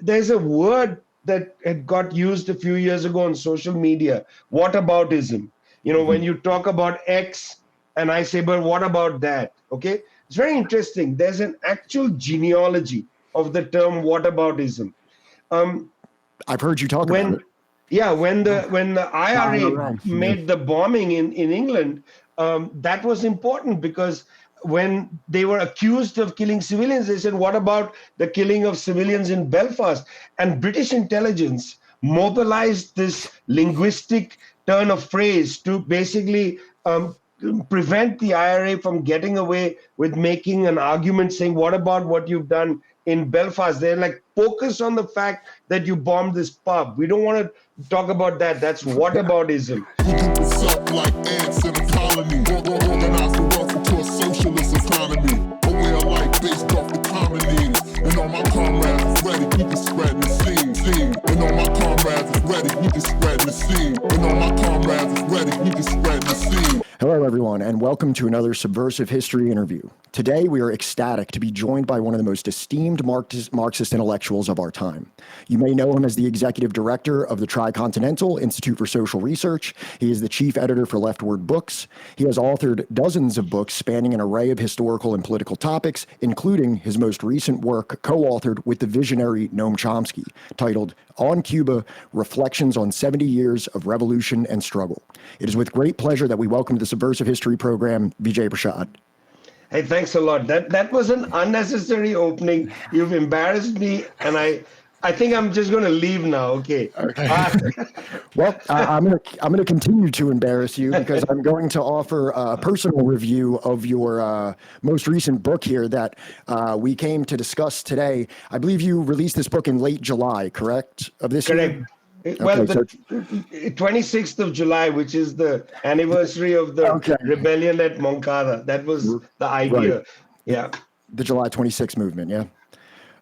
there's a word that had got used a few years ago on social media, whataboutism. When you talk about X and I say, but what about that? Okay. It's very interesting. There's an actual genealogy of the term whataboutism. I've heard you talk about it. Yeah, when the IRA IRA, made the bombing in England, that was important because when they were accused of killing civilians, they said, what about the killing of civilians in Belfast? And British intelligence mobilized this linguistic turn of phrase to basically prevent the IRA from getting away with making an argument saying, what about what you've done in Belfast? They're like, focus on the fact that you bombed this pub. We don't want to talk about that. That's whataboutism. We group us up like ants in a colony. Organize the wealth into a socialist economy. A way of life based off the common needs. And all my comrades is ready, we can spread the seed. And all my comrades is ready, we can spread the seed. And all my comrades is ready, we can spread the seed. Hello, everyone, and welcome to another Subversive History interview. Today, we are ecstatic to be joined by one of the most esteemed Marxist intellectuals of our time. You may know him as the executive director of the Tricontinental Institute for Social Research. He is the chief editor for Leftward Books. He has authored dozens of books spanning an array of historical and political topics, including his most recent work co-authored with the visionary Noam Chomsky, titled On Cuba, Reflections on 70 Years of Revolution and Struggle. It is with great pleasure that we welcome to the Subversive History program, Vijay Prashad. Hey, thanks a lot. That was an unnecessary opening. You've embarrassed me, and I think I'm just going to leave now. Okay. Well, I'm going to continue to embarrass you because I'm going to offer a personal review of your most recent book here that we came to discuss today. I believe you released this book in late July, correct? Of this Correct. year? Well, the 26th of July, which is the anniversary of the rebellion at Moncada. That was the idea. Right. Yeah. The July 26th movement, yeah.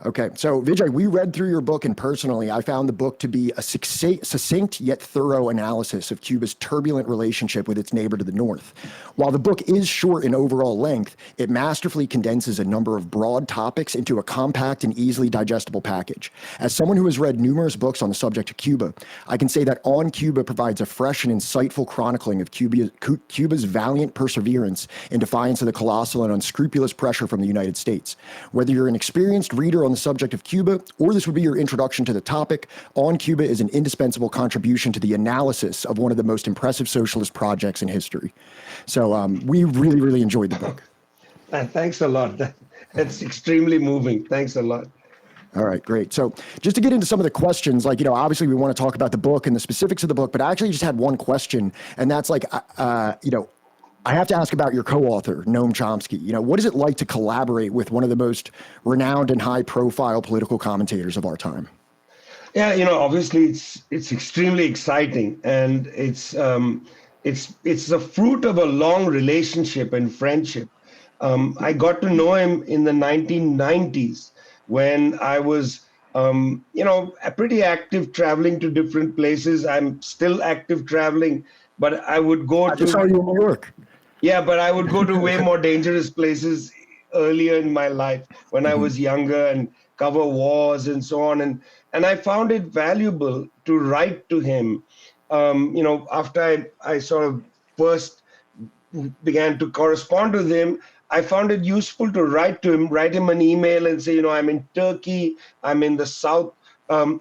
Okay, so Vijay, we read through your book, and personally, I found the book to be a succinct yet thorough analysis of Cuba's turbulent relationship with its neighbor to the north. While the book is short in overall length, it masterfully condenses a number of broad topics into a compact and easily digestible package. As someone who has read numerous books on the subject of Cuba, I can say that On Cuba provides a fresh and insightful chronicling of Cuba's valiant perseverance in defiance of the colossal and unscrupulous pressure from the United States. Whether you're an experienced reader on the subject of Cuba, or this would be your introduction to the topic, On Cuba is an indispensable contribution to the analysis of one of the most impressive socialist projects in history. So we really, really enjoyed the book. Thanks a lot. That's extremely moving. Thanks a lot. All right, great. So just to get into some of the questions, like, obviously we want to talk about the book and the specifics of the book, but I actually just had one question, and that's like, I have to ask about your co-author, Noam Chomsky. What is it like to collaborate with one of the most renowned and high-profile political commentators of our time? Yeah, obviously it's extremely exciting, and it's the fruit of a long relationship and friendship. I got to know him in the 1990s when I was, pretty active traveling to different places. I'm still active traveling, but I would go I just saw you in New York. Yeah, but I would go to way more dangerous places earlier in my life when I was younger and cover wars and so on. And I found it valuable to write to him. After I sort of first began to correspond with him, I found it useful to write him an email and say, I'm in Turkey, I'm in the south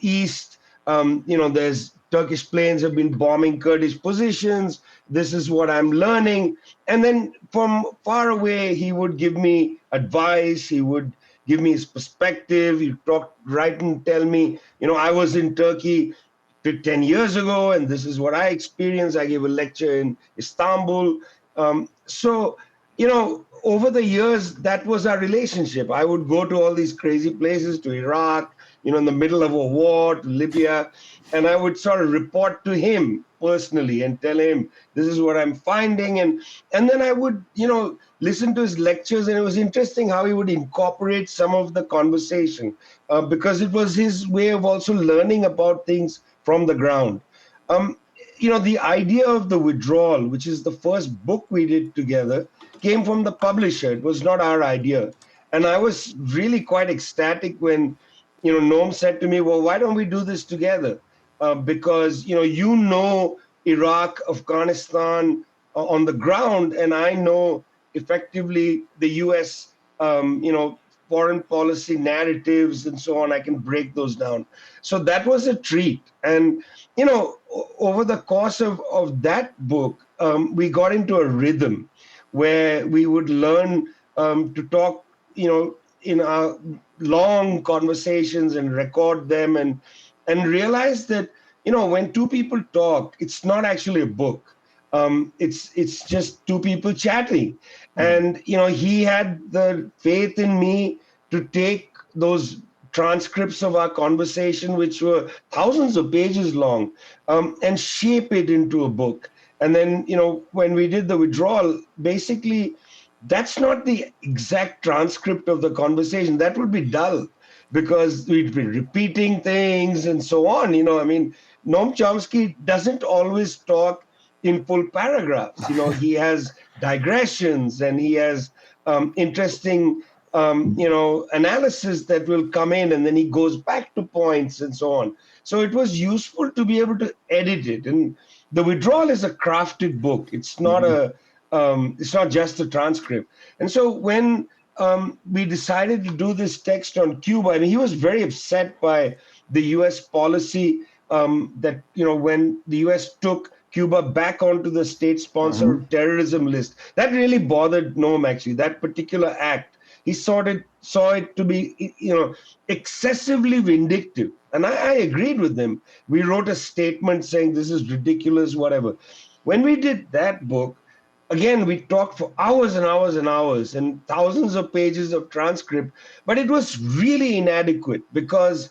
east, there's Turkish planes have been bombing Kurdish positions. This is what I'm learning. And then from far away, he would give me advice. He would give me his perspective. He'd write and tell me, I was in Turkey 10 years ago, and this is what I experienced. I gave a lecture in Istanbul. Over the years, that was our relationship. I would go to all these crazy places, to Iraq, in the middle of a war, to Libya, and I would sort of report to him personally and tell him, this is what I'm finding. And then I would, listen to his lectures, and it was interesting how he would incorporate some of the conversation because it was his way of also learning about things from the ground. The idea of The Withdrawal, which is the first book we did together, came from the publisher. It was not our idea. And I was really quite ecstatic when, Noam said to me, well, why don't we do this together? Because, Iraq, Afghanistan on the ground, and I know effectively the U.S., foreign policy narratives and so on. I can break those down. So that was a treat. And, over the course of that book, we got into a rhythm where we would learn to talk, in our long conversations and record them and realize that, when two people talk, it's not actually a book. It's just two people chatting. And, he had the faith in me to take those transcripts of our conversation, which were thousands of pages long, and shape it into a book. And then, when we did the withdrawal, basically, that's not the exact transcript of the conversation. That would be dull because we'd be repeating things and so on. Noam Chomsky doesn't always talk in full paragraphs. He has digressions and he has interesting, analysis that will come in, and then he goes back to points and so on. So it was useful to be able to edit it. And The Withdrawal is a crafted book. It's not it's not just a transcript. And so when we decided to do this text on Cuba, and he was very upset by the U.S. policy that, when the U.S. took Cuba back onto the state-sponsored terrorism list. That really bothered Noam, actually, that particular act. He saw it to be, excessively vindictive. And I agreed with him. We wrote a statement saying this is ridiculous, whatever. When we did that book, again, we talked for hours and hours and hours and thousands of pages of transcript, but it was really inadequate because,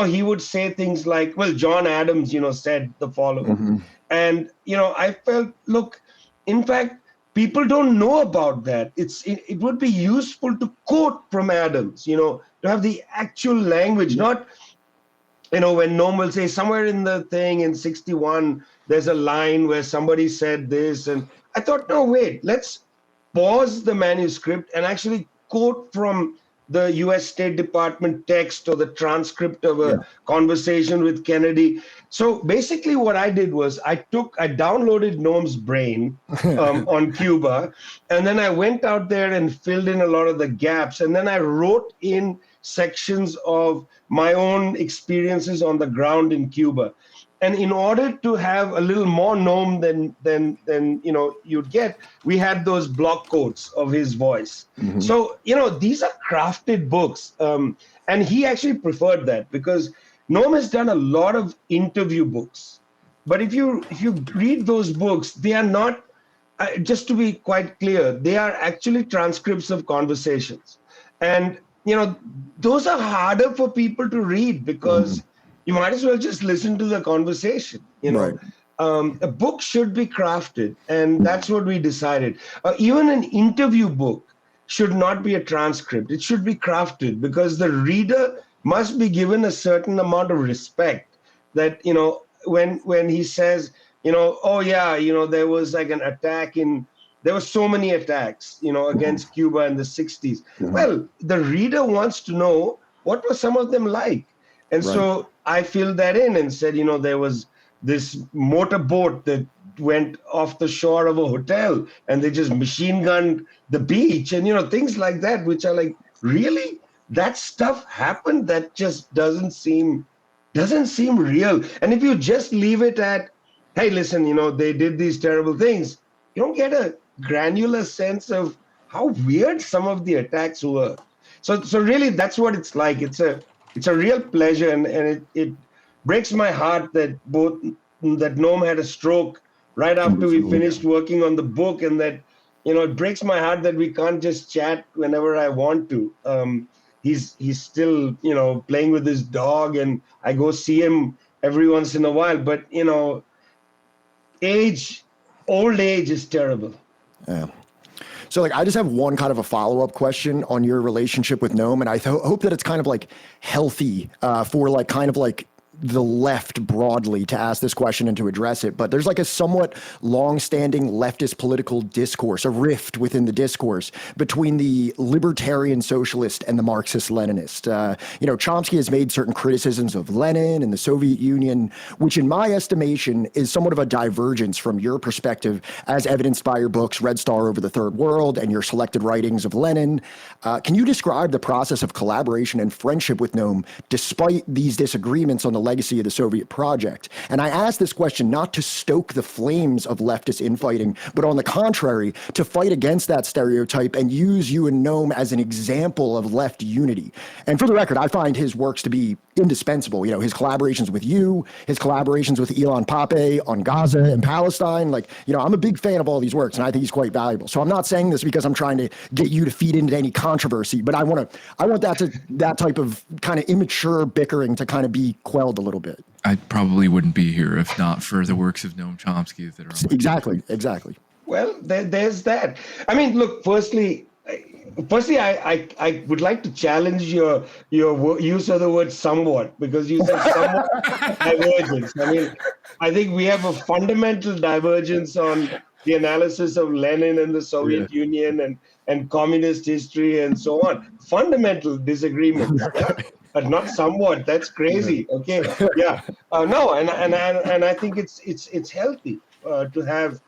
he would say things like, well, John Adams, said the following. And, I felt, look, in fact, people don't know about that. It would be useful to quote from Adams, to have the actual language, not, when Noam will say somewhere in the thing in 61, there's a line where somebody said this. And I thought, no, wait, let's pause the manuscript and actually quote from the US State Department text or the transcript of a conversation with Kennedy. So basically what I did was I downloaded Noam's brain on Cuba, and then I went out there and filled in a lot of the gaps. And then I wrote in sections of my own experiences on the ground in Cuba. And in order to have a little more Noam than you'd get, we had those block quotes of his voice. So, these are crafted books. And he actually preferred that because Noam has done a lot of interview books. But if you read those books, they are not, just to be quite clear, they are actually transcripts of conversations. And, those are harder for people to read because you might as well just listen to the conversation, Right. A book should be crafted, and that's what we decided. Even an interview book should not be a transcript. It should be crafted because the reader must be given a certain amount of respect that, when he says, oh yeah, there was like an attack there were so many attacks, against Cuba in the 60s. Well, the reader wants to know what were some of them like. And so I filled that in and said, there was this motorboat that went off the shore of a hotel and they just machine gunned the beach and, things like that, which are like, really? That stuff happened? That just doesn't seem real. And if you just leave it at, hey, listen, they did these terrible things, you don't get a granular sense of how weird some of the attacks were. So really, that's what it's like. It's a real pleasure, and it breaks my heart that Noam had a stroke right after we finished working on the book, and that it breaks my heart that we can't just chat whenever I want to. He's still playing with his dog, and I go see him every once in a while. But old age is terrible. Yeah. So I just have one kind of a follow-up question on your relationship with Noam, and I hope that it's kind of like healthy for kind of the left broadly to ask this question and to address it, but there's like a somewhat long-standing leftist political discourse, a rift within the discourse between the libertarian socialist and the Marxist Leninist. Chomsky has made certain criticisms of Lenin and the Soviet Union, which in my estimation is somewhat of a divergence from your perspective, as evidenced by your books Red Star Over the Third World and your selected writings of Lenin. Can you describe the process of collaboration and friendship with Noam despite these disagreements on the legacy of the Soviet project? And I ask this question not to stoke the flames of leftist infighting, but on the contrary, to fight against that stereotype and use you and Noam as an example of left unity. And for the record, I find his works to be indispensable. His collaborations with you, his collaborations with Ilan Pappé on Gaza and Palestine. I'm a big fan of all these works, and I think he's quite valuable. So I'm not saying this because I'm trying to get you to feed into any controversy, but I want that type of kind of immature bickering to kind of be quelled a little bit. I probably wouldn't be here if not for the works of Noam Chomsky that are on Exactly. Well, there's that. I mean, look, firstly, I would like to challenge your use of the word somewhat, because you said somewhat divergence. I mean, I think we have a fundamental divergence on the analysis of Lenin and the Soviet Union and communist history and so on. Fundamental disagreements, but not somewhat. That's crazy. Okay, no, and I think it's healthy to have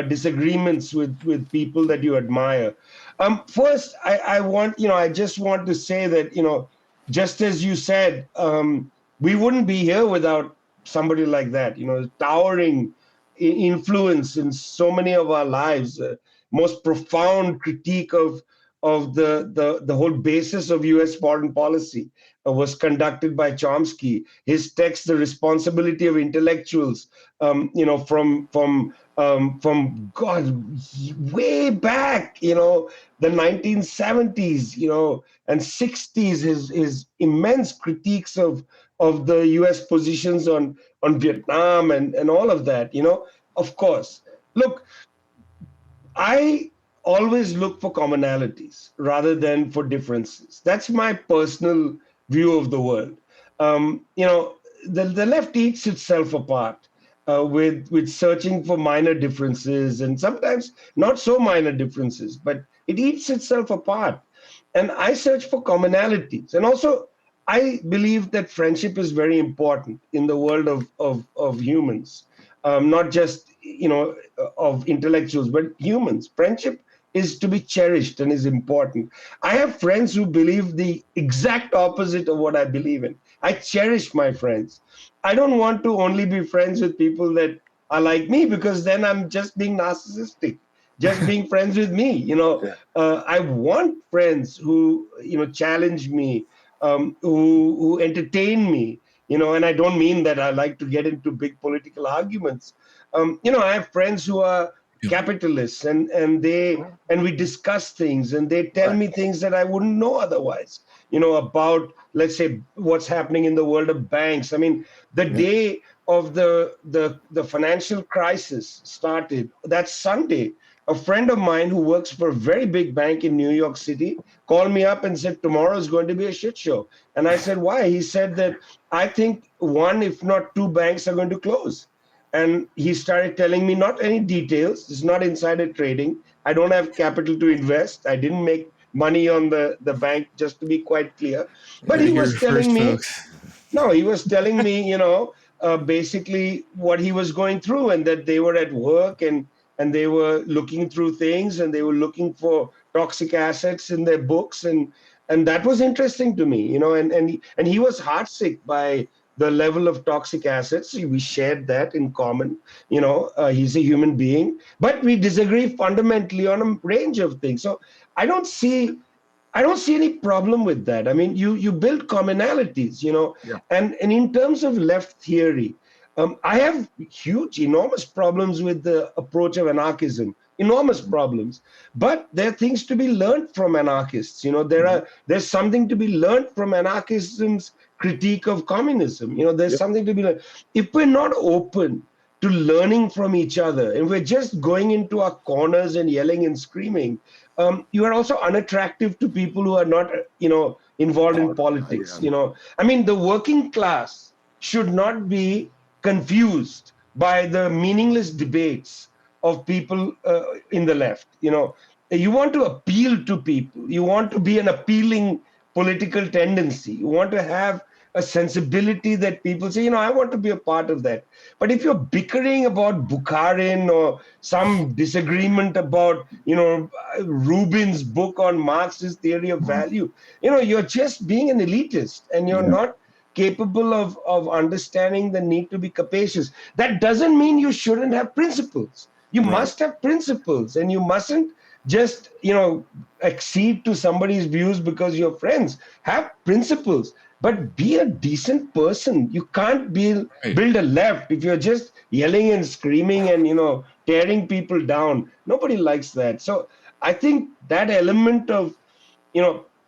disagreements with people that you admire. First, I just want to say that, just as you said, we wouldn't be here without somebody like that, towering influence in so many of our lives, most profound critique of the whole basis of U.S. foreign policy was conducted by Chomsky. His text, The Responsibility of Intellectuals, from God, way back, the 1970s, and 60s, his immense critiques of the U.S. positions on Vietnam and all of that, of course. Look, I always look for commonalities rather than for differences. That's my personal view of the world. The left eats itself apart with searching for minor differences, and sometimes not so minor differences, but it eats itself apart. And I search for commonalities. And also, I believe that friendship is very important in the world of humans, not just, of intellectuals, but humans. Friendship is to be cherished and is important. I have friends who believe the exact opposite of what I believe in. I cherish my friends. I don't want to only be friends with people that are like me, because then I'm just being narcissistic, just being friends with me. I want friends who, challenge me, who entertain me, and I don't mean that I like to get into big political arguments. I have friends who are capitalists, and we discuss things, and they tell me things that I wouldn't know otherwise, about, let's say, what's happening in the world of banks. I mean, the day of the financial crisis started, that Sunday, a friend of mine who works for a very big bank in New York City called me up and said, tomorrow is going to be a shit show. And I said, why? He said that I think one, if not two banks are going to close. And he started telling me not any details. It's not insider trading. I don't have capital to invest. I didn't make money on the bank, just to be quite clear. But he was telling me, he was telling me, basically what he was going through, and that they were at work and they were looking through things, and they were looking for toxic assets in their books. And that was interesting to me, and he was heartsick by the level of toxic assets. We shared that in common. He's a human being, but we disagree fundamentally on a range of things. So I don't see any problem with that. I mean, you build commonalities, and in terms of left theory, I have enormous problems with the approach of anarchism, enormous problems. But there are things to be learned from anarchists. There's something to be learned from anarchism's critique of communism. There's something to be learned. If we're not open to learning from each other, and we're just going into our corners and yelling and screaming, you are also unattractive to people who are not, involved in politics. I mean, the working class should not be confused by the meaningless debates of people in the left. You want to appeal to people. You want to be an appealing political tendency. You want to have a sensibility that people say, I want to be a part of that. But if you're bickering about Bukharin or some disagreement about, Rubin's book on Marx's theory of value, you're just being an elitist, and you're not capable of understanding the need to be capacious. That doesn't mean you shouldn't have principles. You must have principles, and you mustn't just, accede to somebody's views because you're friends. Have principles, but be a decent person. You can't build a left if you're just yelling and screaming and, tearing people down. Nobody likes that. So I think that element of,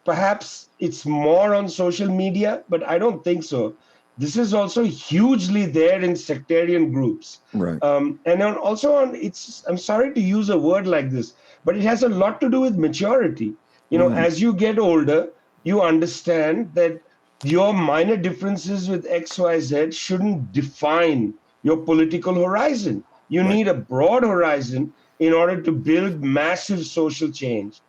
perhaps it's more on social media, but I don't think so. This is also hugely there in sectarian groups. Right. And then also I'm sorry to use a word like this, but it has a lot to do with maturity. As you get older, you understand that your minor differences with XYZ shouldn't define your political horizon. You need a broad horizon in order to build massive social change.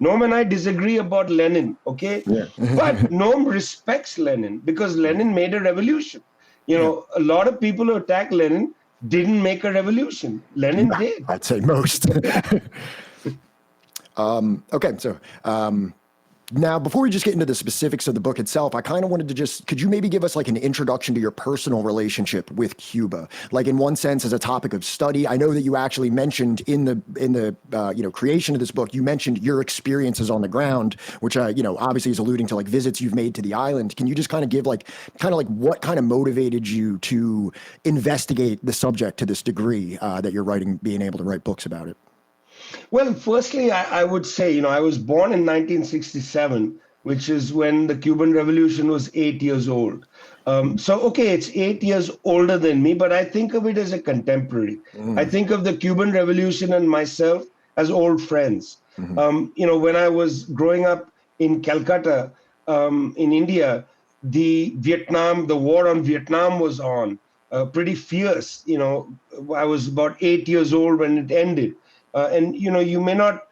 Noam and I disagree about Lenin, okay? Yeah. But Noam respects Lenin because Lenin made a revolution. A lot of people who attack Lenin didn't make a revolution. Lenin did. I'd say most. Okay, so now before we just get into the specifics of the book itself, I kind of wanted to could you maybe give us like an introduction to your personal relationship with Cuba? Like in one sense as a topic of study. I know that you actually mentioned in the creation of this book, you mentioned your experiences on the ground, which obviously is alluding to like visits you've made to the island. Can you just kind of give like what kind of motivated you to investigate the subject to this degree that you're being able to write books about it? Well, firstly, I would say, I was born in 1967, which is when the Cuban Revolution was 8 years old. It's 8 years older than me, but I think of it as a contemporary. I think of the Cuban Revolution and myself as old friends. When I was growing up in Calcutta, in India, the war on Vietnam was on, pretty fierce. I was about 8 years old when it ended. You may not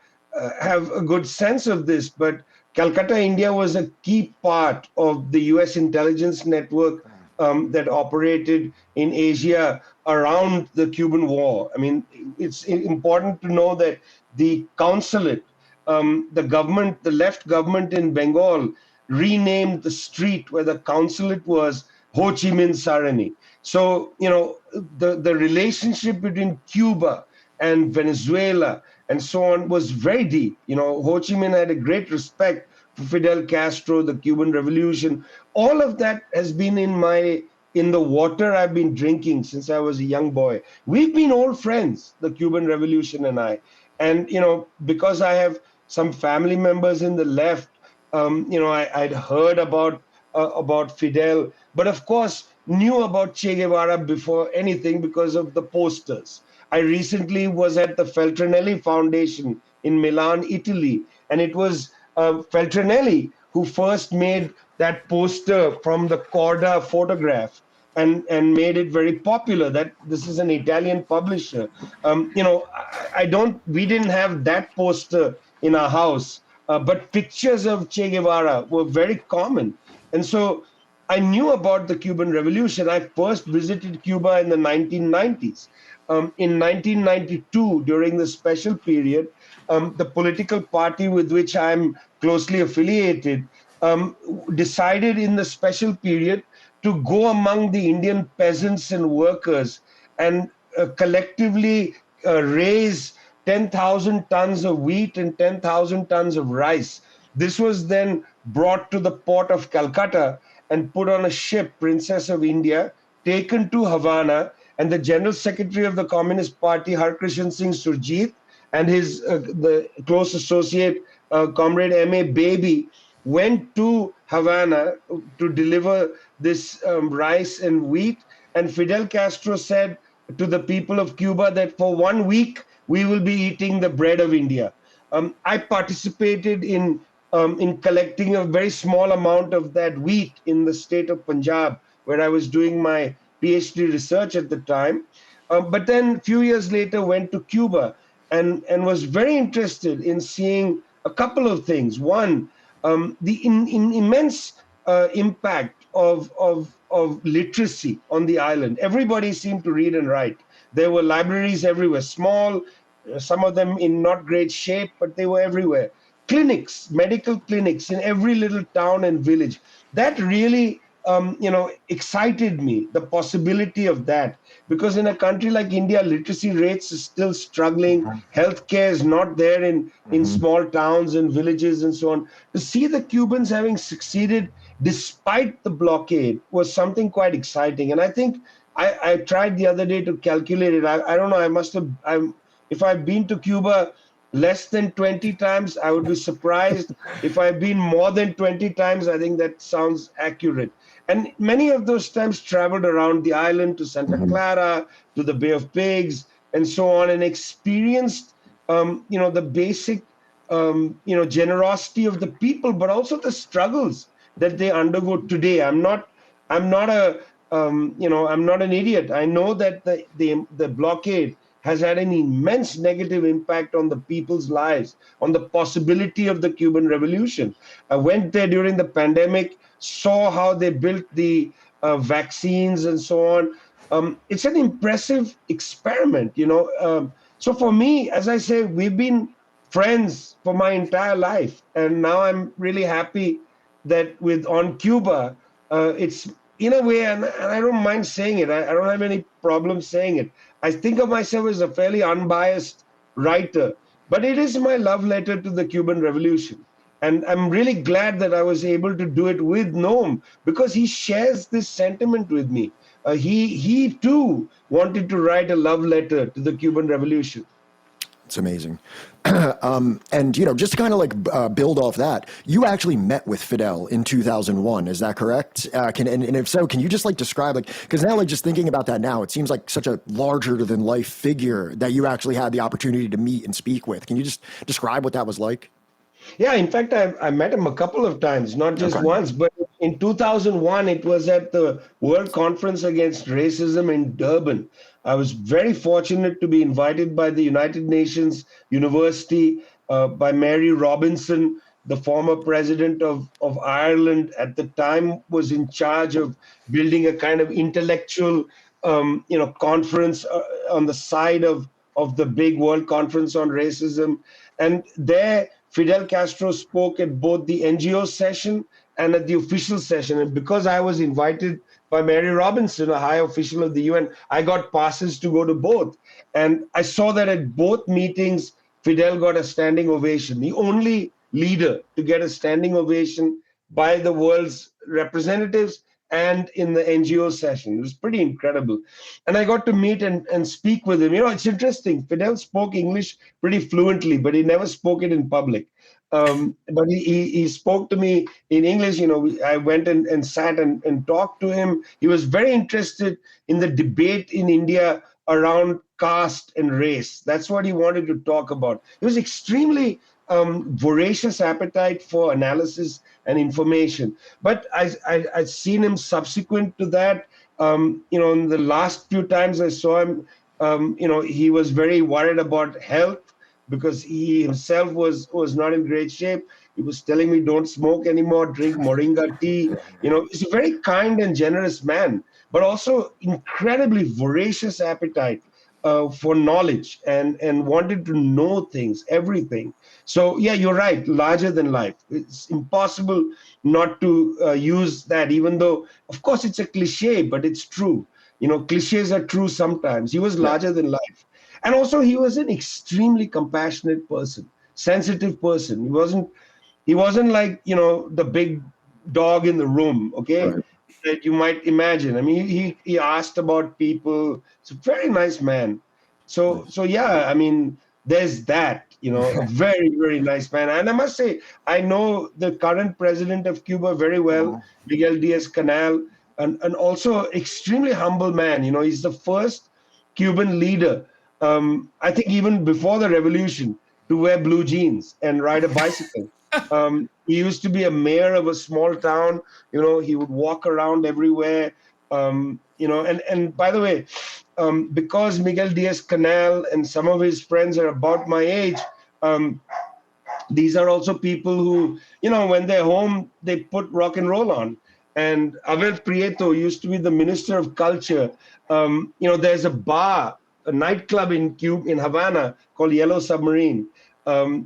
have a good sense of this, but Calcutta, India was a key part of the US intelligence network that operated in Asia around the Cuban War. I mean, it's important to know that the consulate, the left government in Bengal renamed the street where the consulate was Ho Chi Minh Sarani. So, the relationship between Cuba and Venezuela and so on was very deep. Ho Chi Minh had a great respect for Fidel Castro, the Cuban Revolution. All of that has been in the water I've been drinking since I was a young boy. We've been old friends, the Cuban Revolution and I. And, because I have some family members in the left, I'd heard about Fidel, but of course knew about Che Guevara before anything because of the posters. I recently was at the Feltrinelli Foundation in Milan, Italy, and it was Feltrinelli who first made that poster from the Corda photograph and made it very popular. That this is an Italian publisher. We didn't have that poster in our house, but pictures of Che Guevara were very common. And so I knew about the Cuban Revolution. I first visited Cuba in the 1990s. In 1992, during the special period, the political party with which I'm closely affiliated decided in the special period to go among the Indian peasants and workers and collectively raise 10,000 tons of wheat and 10,000 tons of rice. This was then brought to the port of Calcutta and put on a ship, Princess of India, taken to Havana. And the General Secretary of the Communist Party, Harkrishan Singh Surjit, and his the close associate, Comrade M.A. Baby, went to Havana to deliver this rice and wheat. And Fidel Castro said to the people of Cuba that for 1 week, we will be eating the bread of India. I participated in in collecting a very small amount of that wheat in the state of Punjab, where I was doing my PhD research at the time. But then a few years later went to Cuba and was very interested in seeing a couple of things. One, the immense impact of literacy on the island. Everybody seemed to read and write. There were libraries everywhere, small, some of them in not great shape, but they were everywhere. Clinics, medical clinics in every little town and village. That really, excited me, the possibility of that. Because in a country like India, literacy rates is still struggling. Healthcare is not there in small towns and villages and so on. To see the Cubans having succeeded despite the blockade was something quite exciting. And I think I tried the other day to calculate it. I don't know, if I've been to Cuba less than 20 times, I would be surprised. If I've been more than 20 times, I think that sounds accurate. And many of those times traveled around the island to Santa Clara, to the Bay of Pigs, and so on, and experienced, the basic, generosity of the people, but also the struggles that they undergo today. I'm not an idiot. I know that the blockade has had an immense negative impact on the people's lives, on the possibility of the Cuban Revolution. I went there during the pandemic, saw how they built the vaccines and so on. It's an impressive experiment, So for me, as I say, we've been friends for my entire life. And now I'm really happy that on Cuba, it's in a way, and I don't mind saying it, I don't have any problem saying it. I think of myself as a fairly unbiased writer, but it is my love letter to the Cuban Revolution. And I'm really glad that I was able to do it with Noam, because he shares this sentiment with me. He too wanted to write a love letter to the Cuban Revolution. It's amazing. And, just to kind of build off that, you actually met with Fidel in 2001. Is that correct? And if so, can you just describe, because now just thinking about that now, it seems like such a larger than life figure that you actually had the opportunity to meet and speak with. Can you just describe what that was like? Yeah, in fact, I met him a couple of times, not just once, but in 2001, it was at the World Conference Against Racism in Durban. I was very fortunate to be invited by the United Nations University, by Mary Robinson, the former president of Ireland at the time, was in charge of building a kind of intellectual, conference on the side of the big World Conference on Racism. And there, Fidel Castro spoke at both the NGO session and at the official session. And because I was invited by Mary Robinson, a high official of the UN, I got passes to go to both. And I saw that at both meetings, Fidel got a standing ovation, the only leader to get a standing ovation by the world's representatives and in the NGO session. It was pretty incredible. And I got to meet and speak with him. It's interesting. Fidel spoke English pretty fluently, but he never spoke it in public. But he spoke to me in English. I went and sat and talked to him. He was very interested in the debate in India around caste and race. That's what he wanted to talk about. He was extremely voracious appetite for analysis and information. But I've seen him subsequent to that. In the last few times I saw him, he was very worried about health because he himself was not in great shape. He was telling me, don't smoke anymore, drink moringa tea. He's a very kind and generous man, but also incredibly voracious appetite for knowledge and wanted to know things, everything. So yeah, you're right, larger than life. It's impossible not to use that, even though, of course, it's a cliche, but it's true. Cliches are true sometimes. He was larger than life. And also he was an extremely compassionate person, sensitive person. He wasn't like, the big dog in the room, okay? Right. That you might imagine. I mean, he asked about people. He's a very nice man. So yeah, I mean, there's that, a very, very nice man. And I must say, I know the current president of Cuba very well, Miguel Diaz-Canel, and also extremely humble man. He's the first Cuban leader, I think even before the revolution, to wear blue jeans and ride a bicycle. He used to be a mayor of a small town. He would walk around everywhere. And by the way, because Miguel Diaz-Canel and some of his friends are about my age, these are also people who, when they're home, they put rock and roll on. And Abel Prieto used to be the Minister of Culture. There's a bar, a nightclub in Havana called Yellow Submarine,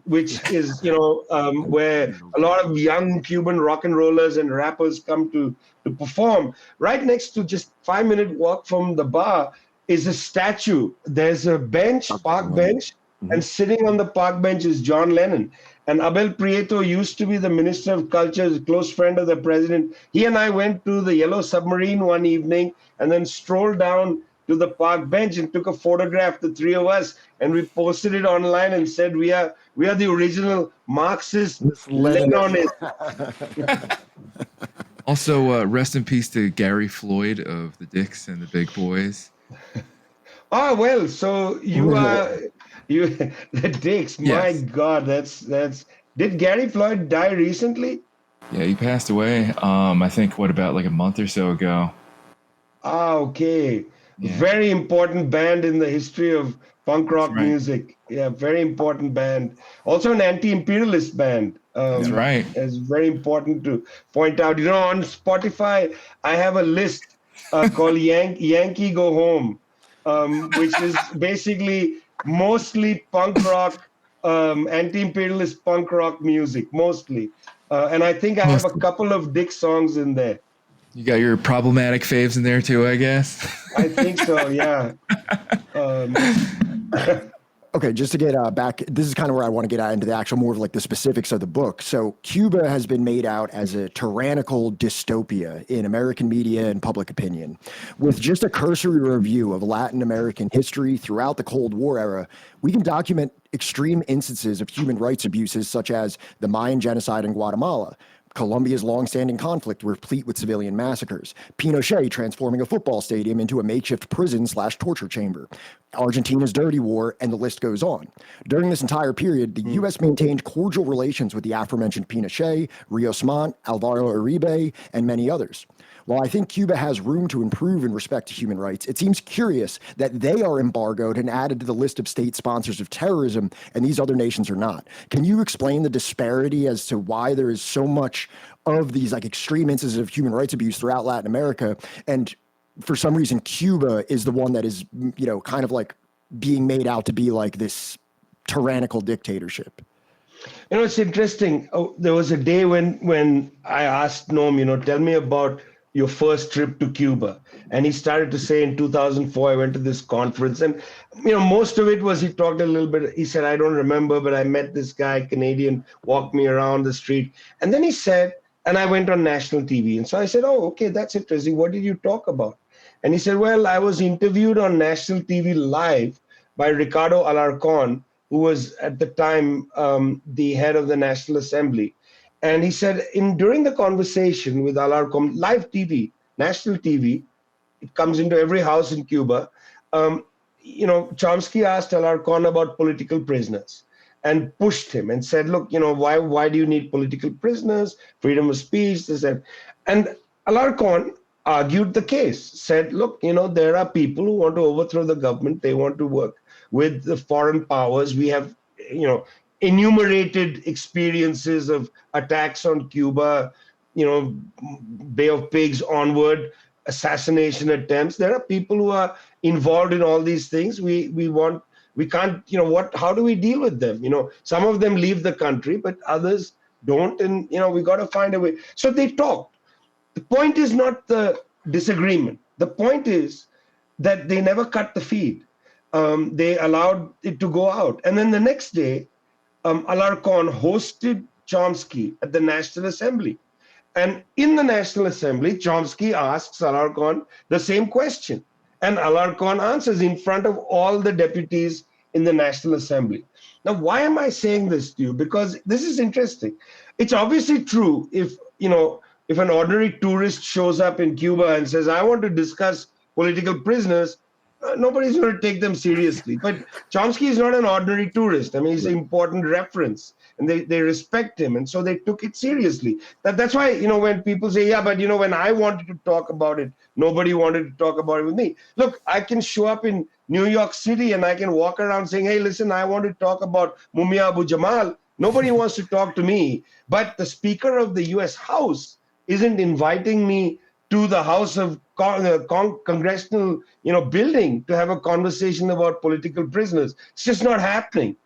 which is, where a lot of young Cuban rock and rollers and rappers come to perform. Right next to, just 5-minute walk from the bar, is a statue. There's a bench, park bench, and sitting on the park bench is John Lennon. And Abel Prieto used to be the Minister of Culture, a close friend of the president. He and I went to the Yellow Submarine one evening and then strolled down to the park bench and took a photograph, the three of us, and we posted it online and said, we are the original Marxist Leninists. Also, rest in peace to Gary Floyd of the Dicks and the Big Boys. Oh, well, so you the Dicks. My God, that's. Did Gary Floyd die recently? Yeah, he passed away. I think about like a month or so ago. Ah, okay. Yeah. Very important band in the history of punk rock music. Yeah, very important band. Also an anti-imperialist band. That's right. It's very important to point out. On Spotify, I have a list called Yankee Go Home, which is basically mostly punk rock, anti-imperialist punk rock music, mostly. And I think I have a couple of Dick songs in there. You got your problematic faves in there too, I guess. I think so, yeah. Okay, just to get back, this is kind of where I want to get out into the actual more of like the specifics of the book. So Cuba has been made out as a tyrannical dystopia in American media and public opinion. With just a cursory review of Latin American history throughout the Cold War era, we can document extreme instances of human rights abuses such as the Mayan genocide in Guatemala, Colombia's longstanding conflict replete with civilian massacres, Pinochet transforming a football stadium into a makeshift prison/torture chamber, Argentina's dirty war, and the list goes on. During this entire period, the U.S. maintained cordial relations with the aforementioned Pinochet, Rios Montt, Alvaro Uribe, and many others. While I think Cuba has room to improve in respect to human rights, it seems curious that they are embargoed and added to the list of state sponsors of terrorism, and these other nations are not. Can you explain the disparity as to why there is so much of these like extreme instances of human rights abuse throughout Latin America, and for some reason Cuba is the one that is, kind of like being made out to be like this tyrannical dictatorship? It's interesting. There was a day when I asked Noam, tell me about your first trip to Cuba. And he started to say in 2004, I went to this conference. And, most of it was he talked a little bit. He said, I don't remember, but I met this guy, Canadian, walked me around the street. And then he said, and I went on national TV. And so I said, oh, okay, that's interesting. What did you talk about? And he said, well, I was interviewed on national TV live by Ricardo Alarcón, who was at the time the head of the National Assembly. And he said, during the conversation with Alarcón, live TV, national TV, it comes into every house in Cuba. Chomsky asked Alarcón about political prisoners and pushed him and said, look, why do you need political prisoners? Freedom of speech, this and Alarcón argued the case, said, look, there are people who want to overthrow the government. They want to work with the foreign powers. We have, enumerated experiences of attacks on Cuba, Bay of Pigs onward, assassination attempts. There are people who are involved in all these things. We can't, how do we deal with them? Some of them leave the country, but others don't. And, we got to find a way. So they talked. The point is not the disagreement. The point is that they never cut the feed. They allowed it to go out. And then the next day, Alarcón hosted Chomsky at the National Assembly. And in the National Assembly, Chomsky asks Alarcón the same question. And Alarcón answers in front of all the deputies in the National Assembly. Now, why am I saying this to you? Because this is interesting. It's obviously true if an ordinary tourist shows up in Cuba and says, I want to discuss political prisoners, nobody's going to take them seriously. But Chomsky is not an ordinary tourist. I mean, he's an important reference. and they respect him. And so they took it seriously. That's why, when people say, yeah, but when I wanted to talk about it, nobody wanted to talk about it with me. Look, I can show up in New York City and I can walk around saying, hey, listen, I want to talk about Mumia Abu Jamal. Nobody wants to talk to me. But the Speaker of the US House isn't inviting me to the House of Congressional, building to have a conversation about political prisoners. It's just not happening.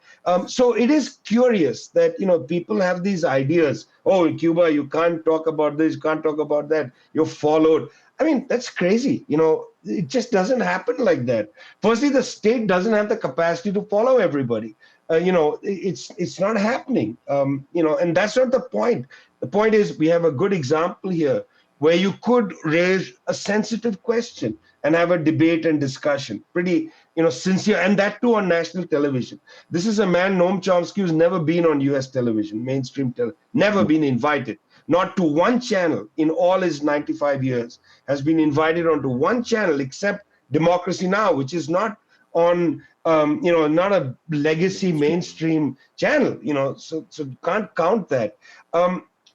So it is curious that, people have these ideas. Oh, in Cuba, you can't talk about this, you can't talk about that. You're followed. I mean, that's crazy. It just doesn't happen like that. Firstly, the state doesn't have the capacity to follow everybody. It's not happening. And that's not the point. The point is we have a good example here where you could raise a sensitive question and have a debate and discussion, pretty, sincere, and that too on national television. This is a man, Noam Chomsky, who's never been on US television, mainstream television, never been invited, not to one channel in all his 95 years, has been invited onto one channel except Democracy Now!, which is not on, not a legacy mainstream channel, so you can't count that.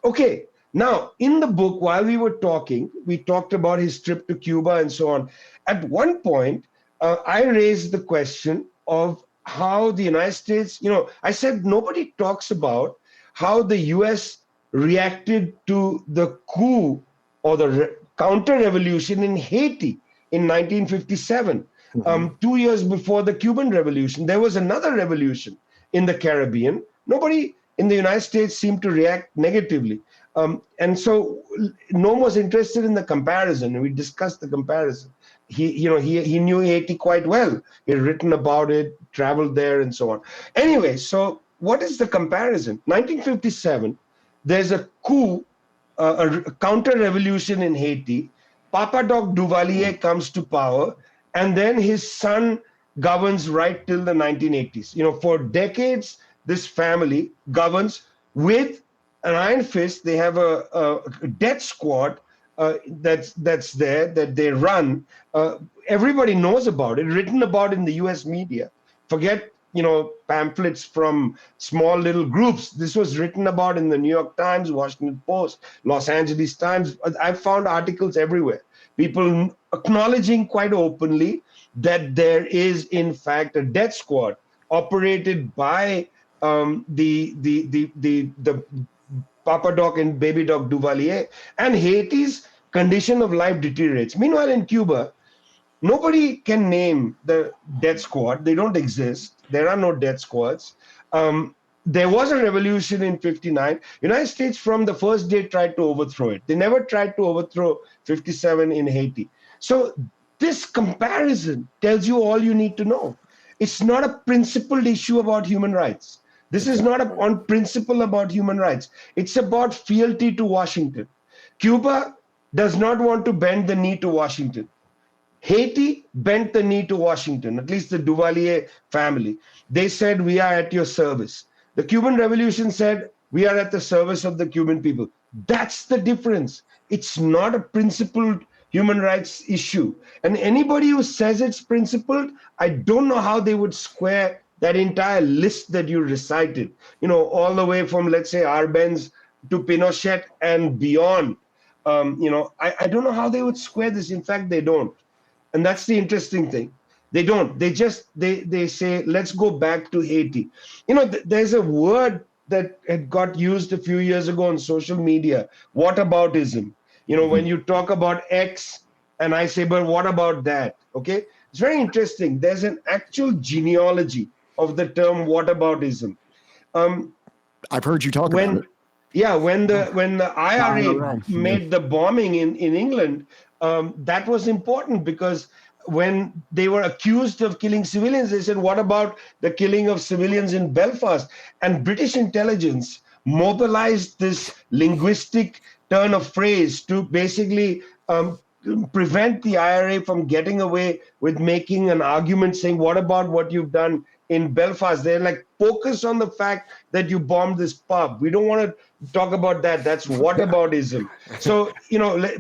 Okay. Now, in the book, while we were talking, we talked about his trip to Cuba and so on. At one point, I raised the question of how the United States, I said nobody talks about how the US reacted to the coup or the counter-revolution in Haiti in 1957, 2 years before the Cuban Revolution. There was another revolution in the Caribbean. Nobody in the United States seemed to react negatively. And so Noam was interested in the comparison, and we discussed the comparison. He knew Haiti quite well. He had written about it, traveled there, and so on. Anyway, so what is the comparison? 1957, there's a coup, a counter-revolution in Haiti. Papa Doc Duvalier comes to power, and then his son governs right till the 1980s. For decades, this family governs with an iron fist. They have a death squad that's there, that they run. Everybody knows about it, written about in the US media. Forget, pamphlets from small little groups. This was written about in the New York Times, Washington Post, Los Angeles Times. I found articles everywhere. People acknowledging quite openly that there is, in fact, a death squad operated by the Papa Doc and Baby Doc Duvalier, and Haiti's condition of life deteriorates. Meanwhile, in Cuba, nobody can name the death squad. They don't exist. There are no death squads. There was a revolution in 59. United States from the first day tried to overthrow it. They never tried to overthrow 57 in Haiti. So this comparison tells you all you need to know. It's not a principled issue about human rights. This is not on principle about human rights. It's about fealty to Washington. Cuba does not want to bend the knee to Washington. Haiti bent the knee to Washington, at least the Duvalier family. They said, we are at your service. The Cuban Revolution said, we are at the service of the Cuban people. That's the difference. It's not a principled human rights issue. And anybody who says it's principled, I don't know how they would square that entire list that you recited, all the way from, let's say, Arbenz to Pinochet and beyond. I don't know how they would square this. In fact, they don't. And that's the interesting thing. They don't. They say, let's go back to Haiti. There's a word that had got used a few years ago on social media, whataboutism. When you talk about X and I say, but what about that? Okay. It's very interesting. There's an actual genealogy of the term whataboutism. I've heard you talk about it. Yeah, when the IRA made the bombing in England, that was important because when they were accused of killing civilians, they said, what about the killing of civilians in Belfast? And British intelligence mobilized this linguistic turn of phrase to basically prevent the IRA from getting away with making an argument saying, what about what you've done in Belfast? They're like, focus on the fact that you bombed this pub. We don't want to talk about that. That's whataboutism. So,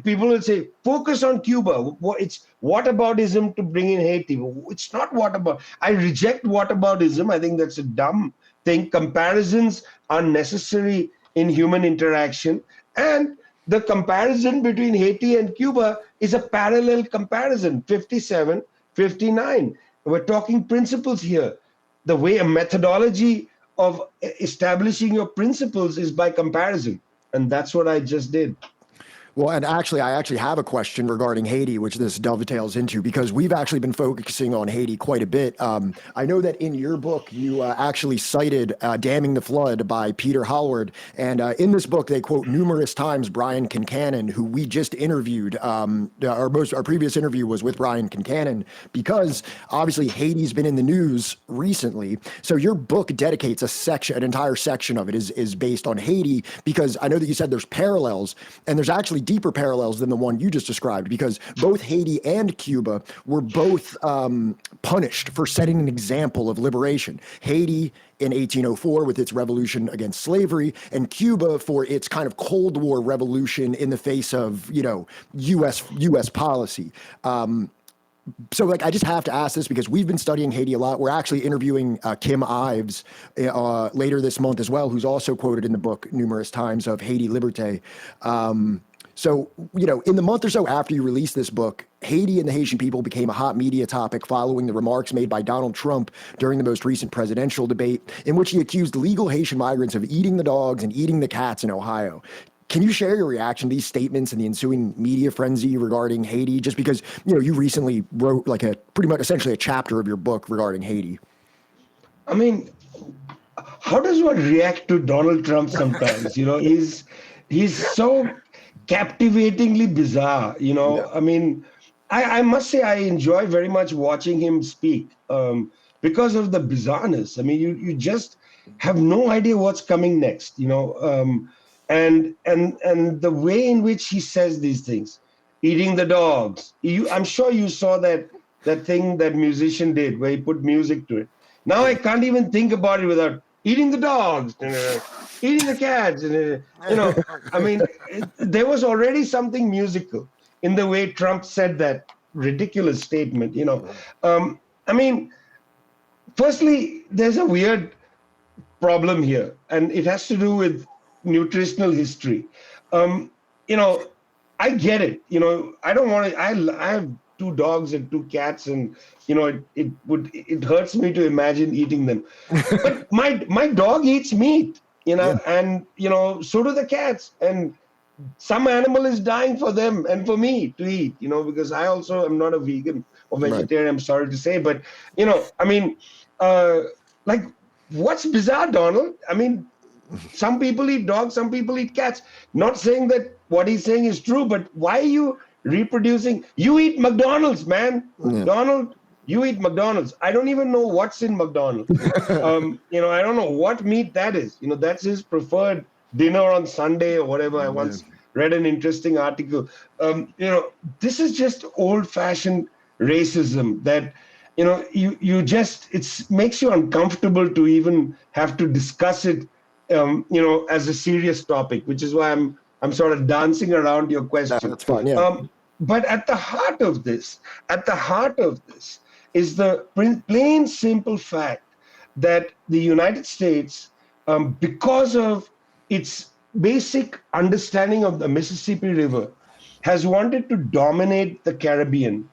people will say, focus on Cuba. It's whataboutism to bring in Haiti. It's not whataboutism. I reject whataboutism. I think that's a dumb think comparisons are necessary in human interaction. And the comparison between Haiti and Cuba is a parallel comparison, 57, 59. We're talking principles here. The way a methodology of establishing your principles is by comparison. And that's what I just did. Well, and actually, I actually have a question regarding Haiti, which this dovetails into, because we've actually been focusing on Haiti quite a bit. I know that in your book, you actually cited Damming the Flood by Peter Hallward. And in this book, they quote numerous times Brian Concannon, who we just interviewed. Our previous interview was with Brian Concannon, because obviously Haiti's been in the news recently. So your book dedicates an entire section of it is based on Haiti, because I know that you said there's parallels, and there's actually deeper parallels than the one you just described, because both Haiti and Cuba were both punished for setting an example of liberation. Haiti in 1804 with its revolution against slavery, and Cuba for its kind of Cold War revolution in the face of, U.S. policy. So, I just have to ask this because we've been studying Haiti a lot. We're actually interviewing Kim Ives later this month as well, who's also quoted in the book numerous times of Haiti Liberté. So, in the month or so after you released this book, Haiti and the Haitian people became a hot media topic following the remarks made by Donald Trump during the most recent presidential debate, in which he accused legal Haitian migrants of eating the dogs and eating the cats in Ohio. Can you share your reaction to these statements and the ensuing media frenzy regarding Haiti? Just because, you recently wrote pretty much essentially a chapter of your book regarding Haiti. I mean, how does one react to Donald Trump sometimes? He's so captivatingly bizarre. Yeah. I mean, I must say I enjoy very much watching him speak because of the bizarreness. I mean, you just have no idea what's coming next. And the way in which he says these things, eating the dogs. I'm sure you saw that thing that musician did where he put music to it. Now I can't even think about it without eating the dogs, eating the cats. I mean, there was already something musical in the way Trump said that ridiculous statement. I mean, firstly, there's a weird problem here, and it has to do with nutritional history. I get it. I don't want to. I have 2 dogs and 2 cats, and it hurts me to imagine eating them. But my dog eats meat, Yeah. and so do the cats, and some animal is dying for them and for me to eat, because I also am not a vegan or vegetarian. Right. I'm sorry to say, but I mean, what's bizarre, Donald? I mean, some people eat dogs, some people eat cats. Not saying that what he's saying is true, but why are you reproducing? You eat McDonald's, man. Yeah. Donald, you eat McDonald's. I don't even know what's in McDonald's. I don't know what meat that is. That's his preferred dinner on Sunday or whatever. I once read an interesting article. This is just old-fashioned racism that, it makes you uncomfortable to even have to discuss it, as a serious topic, which is why I'm sort of dancing around your question. That's fine, yeah. But at the heart of this is the plain simple fact that the United States, because of its basic understanding of the Mississippi River, has wanted to dominate the Caribbean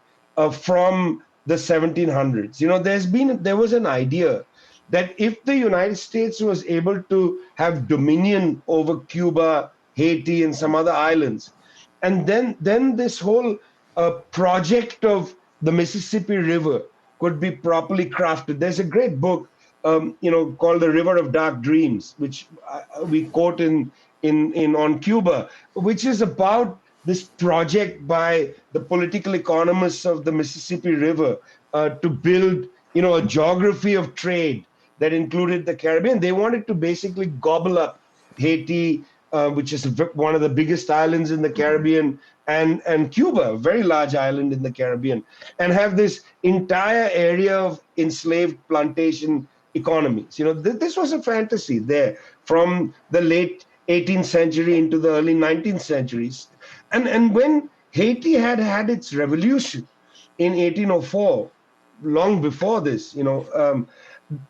from the 1700s. There was an idea that if the United States was able to have dominion over Cuba, Haiti, and some other islands, and then this whole project of the Mississippi River could be properly crafted. There's a great book, called The River of Dark Dreams, which we quote in on Cuba, which is about this project by the political economists of the Mississippi River to build, a geography of trade that included the Caribbean. They wanted to basically gobble up Haiti, which is one of the biggest islands in the Caribbean, and Cuba, a very large island in the Caribbean, and have this entire area of enslaved plantation economies. This was a fantasy there from the late 18th century into the early 19th centuries. And when Haiti had its revolution in 1804, long before this,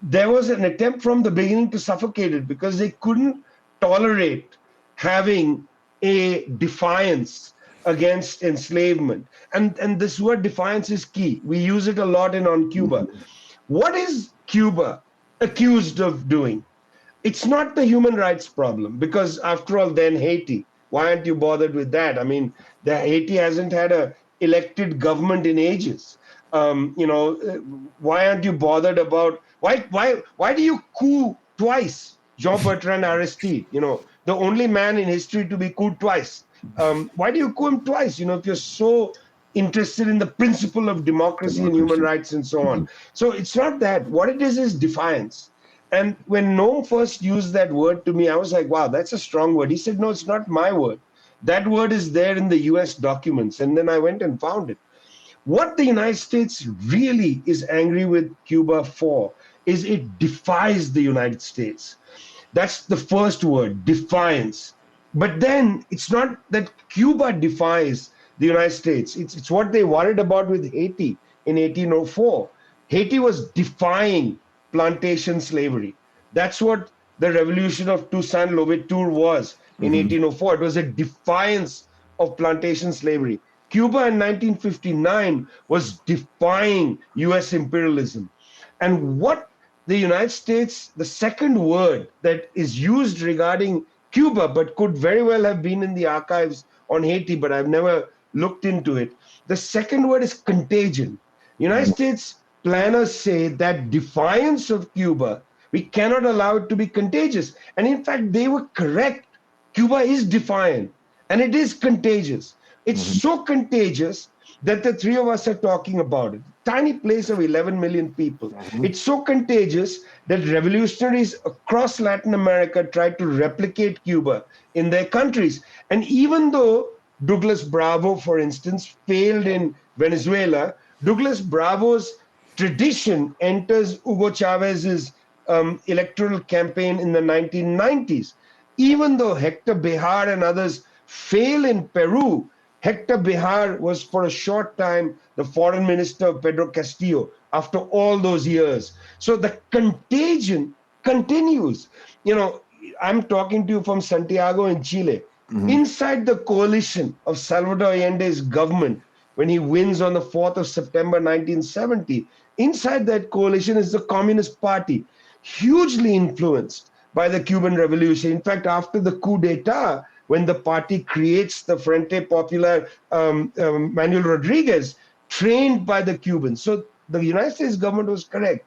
there was an attempt from the beginning to suffocate it because they couldn't tolerate having a defiance against enslavement. And this word defiance is key. We use it a lot on Cuba. What is Cuba accused of doing? It's not the human rights problem, because after all, then Haiti. Why aren't you bothered with that? I mean, Haiti hasn't had a elected government in ages. Why aren't you bothered about why do you coup twice? Jean-Bertrand Aristide, the only man in history to be couped twice. Why do you coup him twice? If you're so interested in the principle of democracy and human rights and so on. So it's not that. What it is defiance. And when Noam first used that word to me, I was like, wow, that's a strong word. He said, no, it's not my word. That word is there in the US documents. And then I went and found it. What the United States really is angry with Cuba for is it defies the United States. That's the first word, defiance. But then it's not that Cuba defies the United States. It's what they worried about with Haiti in 1804. Haiti was defying plantation slavery. That's what the revolution of Toussaint Louverture was in 1804. It was a defiance of plantation slavery. Cuba in 1959 was defying US imperialism. And what the United States, the second word that is used regarding Cuba, but could very well have been in the archives on Haiti, but I've never looked into it. The second word is contagion. United States planners say that defiance of Cuba, we cannot allow it to be contagious. And in fact, they were correct. Cuba is defiant and it is contagious. It's so contagious that the three of us are talking about it. Tiny place of 11 million people. It's so contagious that revolutionaries across Latin America tried to replicate Cuba in their countries. And even though Douglas Bravo, for instance, failed in Venezuela, Douglas Bravo's tradition enters Hugo Chávez's electoral campaign in the 1990s. Even though Hector Behar and others fail in Peru, Hector Behar was for a short time the foreign minister of Pedro Castillo after all those years. So the contagion continues. I'm talking to you from Santiago in Chile. Inside the coalition of Salvador Allende's government, when he wins on the 4th of September 1970, inside that coalition is the Communist Party, hugely influenced by the Cuban Revolution. In fact, after the coup d'etat, when the party creates the Frente Popular, Manuel Rodriguez, trained by the Cubans. So the United States government was correct.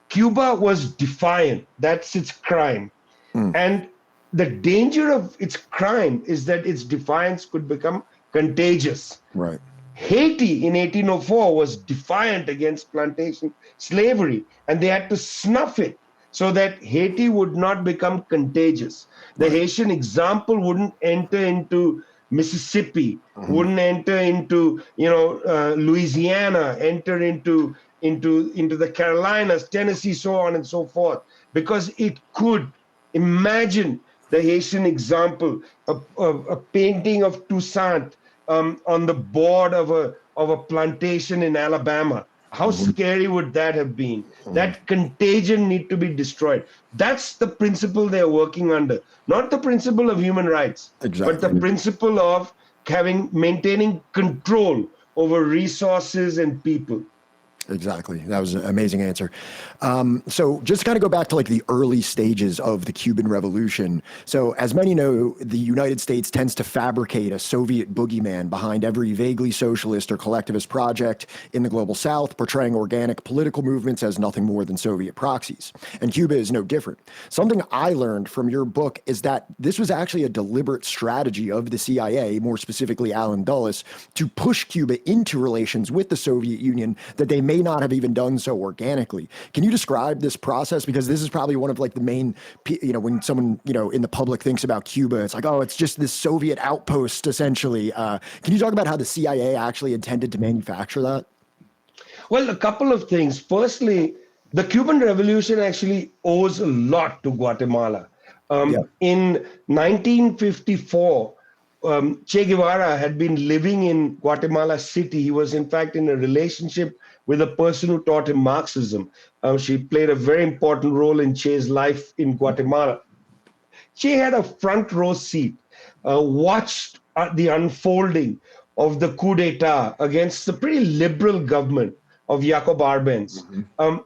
Cuba was defiant. That's its crime. And the danger of its crime is that its defiance could become contagious. Right. Haiti in 1804 was defiant against plantation slavery, and they had to snuff it so that Haiti would not become contagious. The Haitian example wouldn't enter into Mississippi, wouldn't enter into Louisiana, enter into the Carolinas, Tennessee, so on and so forth, because it could. Imagine the Haitian example, a painting of Toussaint on the board of a plantation in Alabama. How scary would that have been? That contagion need to be destroyed. That's the principle they're working under, not the principle of human rights, but the principle of maintaining control over resources and people. Exactly. That was an amazing answer. So just to kind of go back to like the early stages of the Cuban Revolution. So as many know, the United States tends to fabricate a Soviet boogeyman behind every vaguely socialist or collectivist project in the global South, portraying organic political movements as nothing more than Soviet proxies. And Cuba is no different. Something I learned from your book is that this was actually a deliberate strategy of the CIA, more specifically Allen Dulles, to push Cuba into relations with the Soviet Union that they may not have even done so organically. Can you describe this process? Because this is probably one of like the main, when someone, in the public thinks about Cuba, it's like, oh, it's just this Soviet outpost, essentially. Can you talk about how the CIA actually intended to manufacture that? Well, a couple of things. Firstly, the Cuban Revolution actually owes a lot to Guatemala. In 1954, Che Guevara had been living in Guatemala City. He was, in fact, in a relationship with a person who taught him Marxism. She played a very important role in Che's life in Guatemala. Che had a front row seat, watched the unfolding of the coup d'etat against the pretty liberal government of Jacob Arbenz.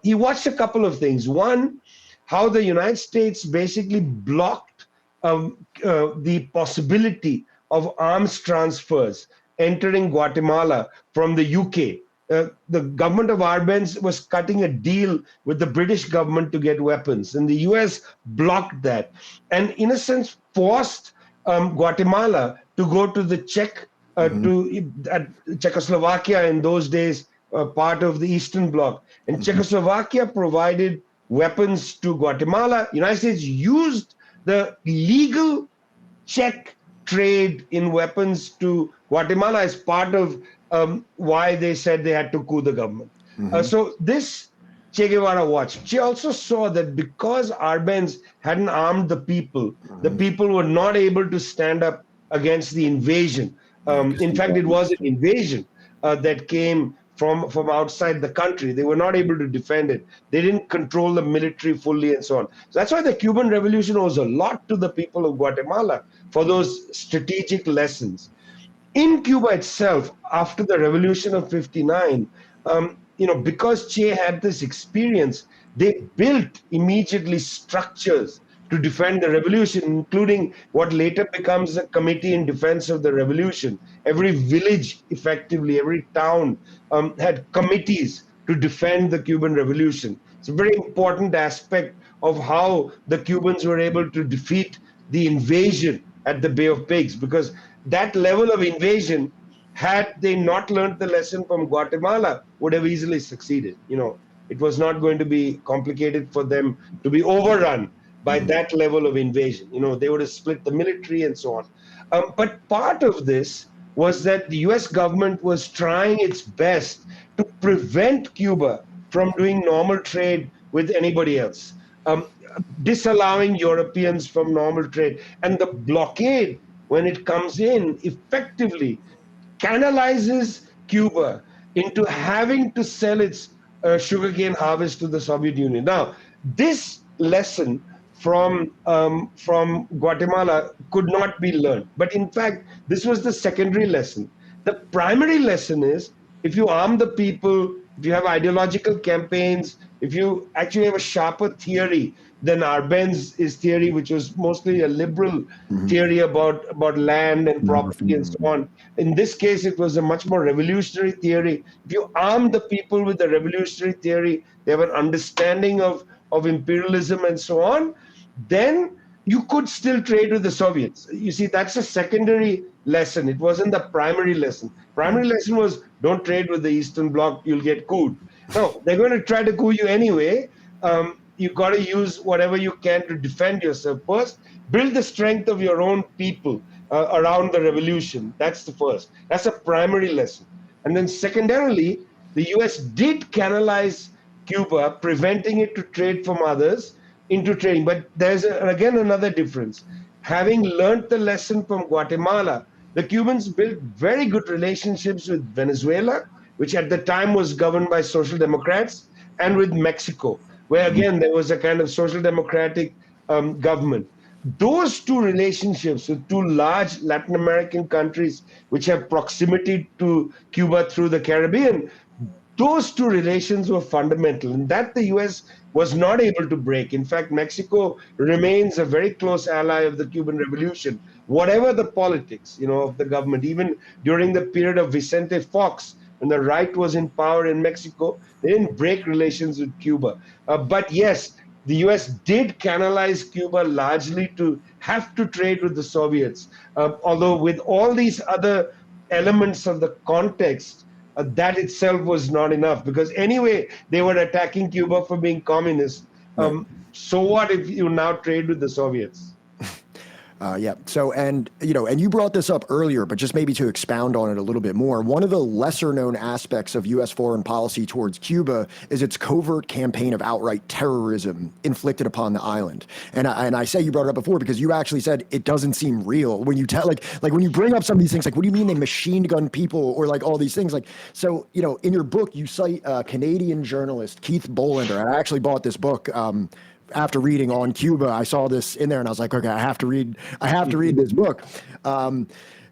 He watched a couple of things. One, how the United States basically blocked the possibility of arms transfers entering Guatemala from the UK. The government of Arbenz was cutting a deal with the British government to get weapons, and the US blocked that, and in a sense forced Guatemala to go to the Czechoslovakia in those days, part of the Eastern Bloc, and Czechoslovakia provided weapons to Guatemala. United States used the legal Czech trade in weapons to Guatemala as part of why they said they had to coup the government. So this Che Guevara watched. Che also saw that because Arbenz hadn't armed the people were not able to stand up against the invasion. In fact, it was an invasion that came from outside the country. They were not able to defend it. They didn't control the military fully and so on. So that's why the Cuban Revolution owes a lot to the people of Guatemala for those strategic lessons. In Cuba itself, after the revolution of '59, because Che had this experience, they built immediately structures to defend the revolution, including what later becomes a committee in defense of the revolution. Every village, effectively, every town had committees to defend the Cuban Revolution. It's a very important aspect of how the Cubans were able to defeat the invasion at the Bay of Pigs, because that level of invasion, had they not learned the lesson from Guatemala, would have easily succeeded. It was not going to be complicated for them to be overrun by that level of invasion. They would have split the military and so on. But part of this was that the US government was trying its best to prevent Cuba from doing normal trade with anybody else, disallowing Europeans from normal trade. And the blockade, when it comes in, effectively canalizes Cuba into having to sell its sugarcane harvest to the Soviet Union. Now, this lesson from Guatemala could not be learned. But in fact, this was the secondary lesson. The primary lesson is, if you arm the people, if you have ideological campaigns, if you actually have a sharper theory than Arbenz's theory, which was mostly a liberal theory about land and property and so on. In this case, it was a much more revolutionary theory. If you arm the people with the revolutionary theory, they have an understanding of imperialism and so on, then you could still trade with the Soviets. You see, that's a secondary lesson. It wasn't the primary lesson. Primary lesson was, don't trade with the Eastern Bloc, you'll get couped. No, they're going to try to coup you anyway. You've got to use whatever you can to defend yourself. First, build the strength of your own people around the revolution. That's the first. That's a primary lesson. And then secondarily, the US did canalize Cuba, preventing it to trade from others into trading. But there's, again, another difference. Having learned the lesson from Guatemala, the Cubans built very good relationships with Venezuela, which at the time was governed by Social Democrats, and with Mexico, where again there was a kind of social democratic government. Those two relationships with two large Latin American countries which have proximity to Cuba through the Caribbean, those two relations were fundamental, and that the US was not able to break. In fact, Mexico remains a very close ally of the Cuban Revolution, whatever the politics, of the government. Even during the period of Vicente Fox, when the right was in power in Mexico, they didn't break relations with Cuba. But yes, the US did canalize Cuba largely to have to trade with the Soviets. Although with all these other elements of the context, that itself was not enough, because anyway, they were attacking Cuba for being communist. So what if you now trade with the Soviets? Yeah. So, and you brought this up earlier, but just maybe to expound on it a little bit more, one of the lesser known aspects of U.S. foreign policy towards Cuba is its covert campaign of outright terrorism inflicted upon the island. And I say you brought it up before because you actually said it doesn't seem real when you tell, like when you bring up some of these things, like, what do you mean they machine gun people or like all these things? Like, so, in your book, you cite Canadian journalist Keith Bolander, and I actually bought this book, after reading on Cuba. I saw this in there and I was like, okay, I have to read this book. In